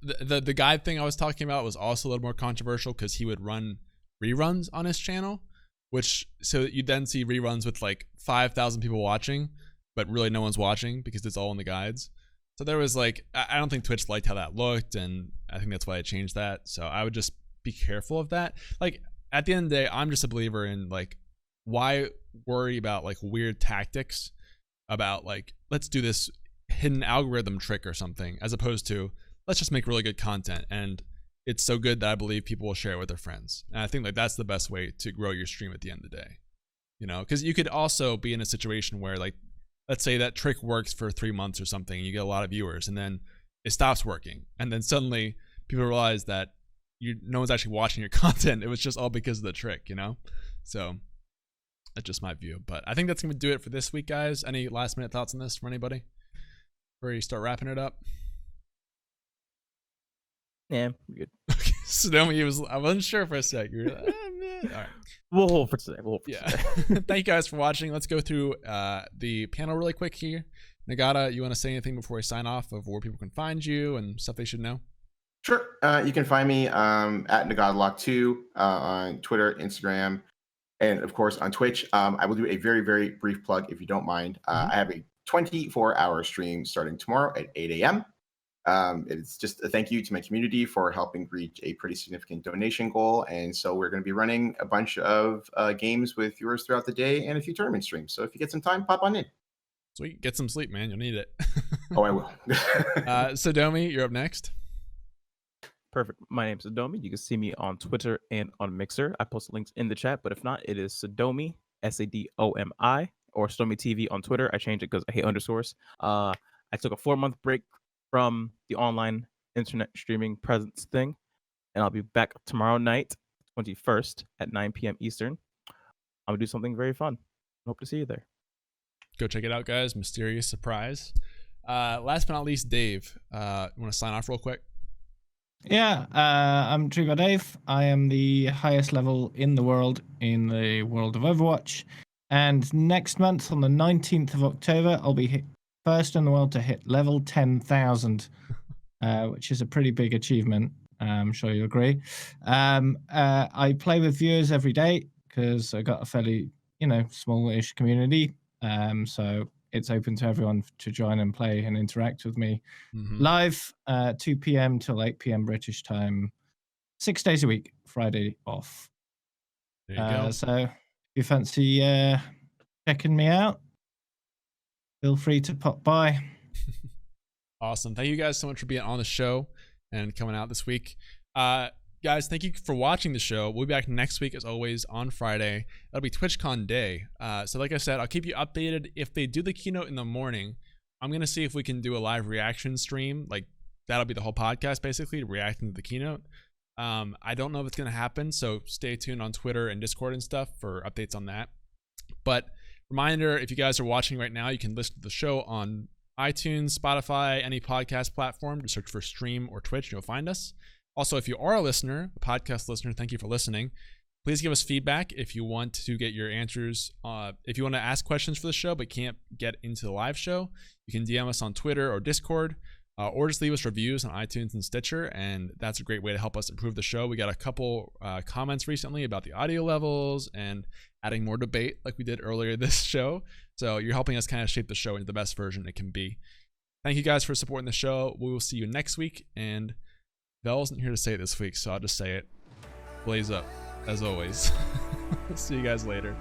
the guide thing I was talking about was also a little more controversial because he would run reruns on his channel, so you then see reruns with like 5,000 people watching, but really no one's watching because it's all in the guides. So there was like, I don't think Twitch liked how that looked, and I think that's why I changed that. So I would just be careful of that. Like at the end of the day, I'm just a believer in like, why worry about like weird tactics about like, let's do this hidden algorithm trick or something, as opposed to let's just make really good content. And it's so good that I believe people will share it with their friends. And I think like that's the best way to grow your stream at the end of the day, because you could also be in a situation where like, let's say that trick works for 3 months or something, and you get a lot of viewers, and then it stops working, and then suddenly people realize that no one's actually watching your content. It was just all because of the trick, So that's just my view. But I think that's gonna do it for this week, guys. Any last minute thoughts on this from anybody before you start wrapping it up? Yeah, we're good. Okay, Sadomi, I wasn't sure for a sec. You were like, man. All right. We'll hold for today. Thank you guys for watching. Let's go through the panel really quick here. Nagata, you want to say anything before we sign off of where people can find you and stuff they should know? Sure. You can find me at NagataLockII on Twitter, Instagram, and of course on Twitch. I will do a very, very brief plug if you don't mind. I have a 24-hour stream starting tomorrow at 8 a.m. It's just a thank you to my community for helping reach a pretty significant donation goal. And so we're going to be running a bunch of games with viewers throughout the day and a few tournament streams. So if you get some time, pop on in. Sweet. Get some sleep, man. You'll need it. Oh, I will. Sadomi, you're up next. Perfect. My name's Sadomi. You can see me on Twitter and on Mixer. I post links in the chat, but if not, it is Sadomi, Sadomi, or Sadomi TV on Twitter. I changed it because I hate underscores. I took a 4-month break from the online internet streaming presence thing, and I'll be back tomorrow night, 21st at 9 p.m. Eastern. I'm gonna do something very fun. Hope to see you there. Go check it out, guys. Mysterious surprise. Last but not least, Dave, want to sign off real quick? Yeah, I'm TreeboyDave. I am the highest level in the world in the world of Overwatch, and next month on the 19th of October, I'll be first in the world to hit level 10,000, which is a pretty big achievement. I'm sure you'll agree. I play with viewers every day because I got a fairly, smallish community. So it's open to everyone to join and play and interact with me live, 2 p.m. till 8 p.m. British time, 6 days a week, Friday off. There you go. So if you fancy checking me out, feel free to pop by. Awesome. Thank you guys so much for being on the show and coming out this week. Guys, thank you for watching the show. We'll be back next week, as always, on Friday. That'll be TwitchCon day. So like I said, I'll keep you updated. If they do the keynote in the morning, I'm going to see if we can do a live reaction stream. Like, that'll be the whole podcast, basically, reacting to the keynote. I don't know if it's going to happen, so stay tuned on Twitter and Discord and stuff for updates on that. But reminder, if you guys are watching right now, you can listen to the show on iTunes, Spotify, any podcast platform. Just search for Stream or Twitch, and you'll find us. Also, if you are a listener, a podcast listener, thank you for listening. Please give us feedback if you want to get your answers. If you want to ask questions for the show but can't get into the live show, you can DM us on Twitter or Discord, or just leave us reviews on iTunes and Stitcher, and that's a great way to help us improve the show. We got a couple comments recently about the audio levels and adding more debate like we did earlier this show. So you're helping us kind of shape the show into the best version it can be. Thank you guys for supporting the show. We will see you next week, and Vel isn't here to say it this week, so I'll just say it. Blaze up, as always. See you guys later.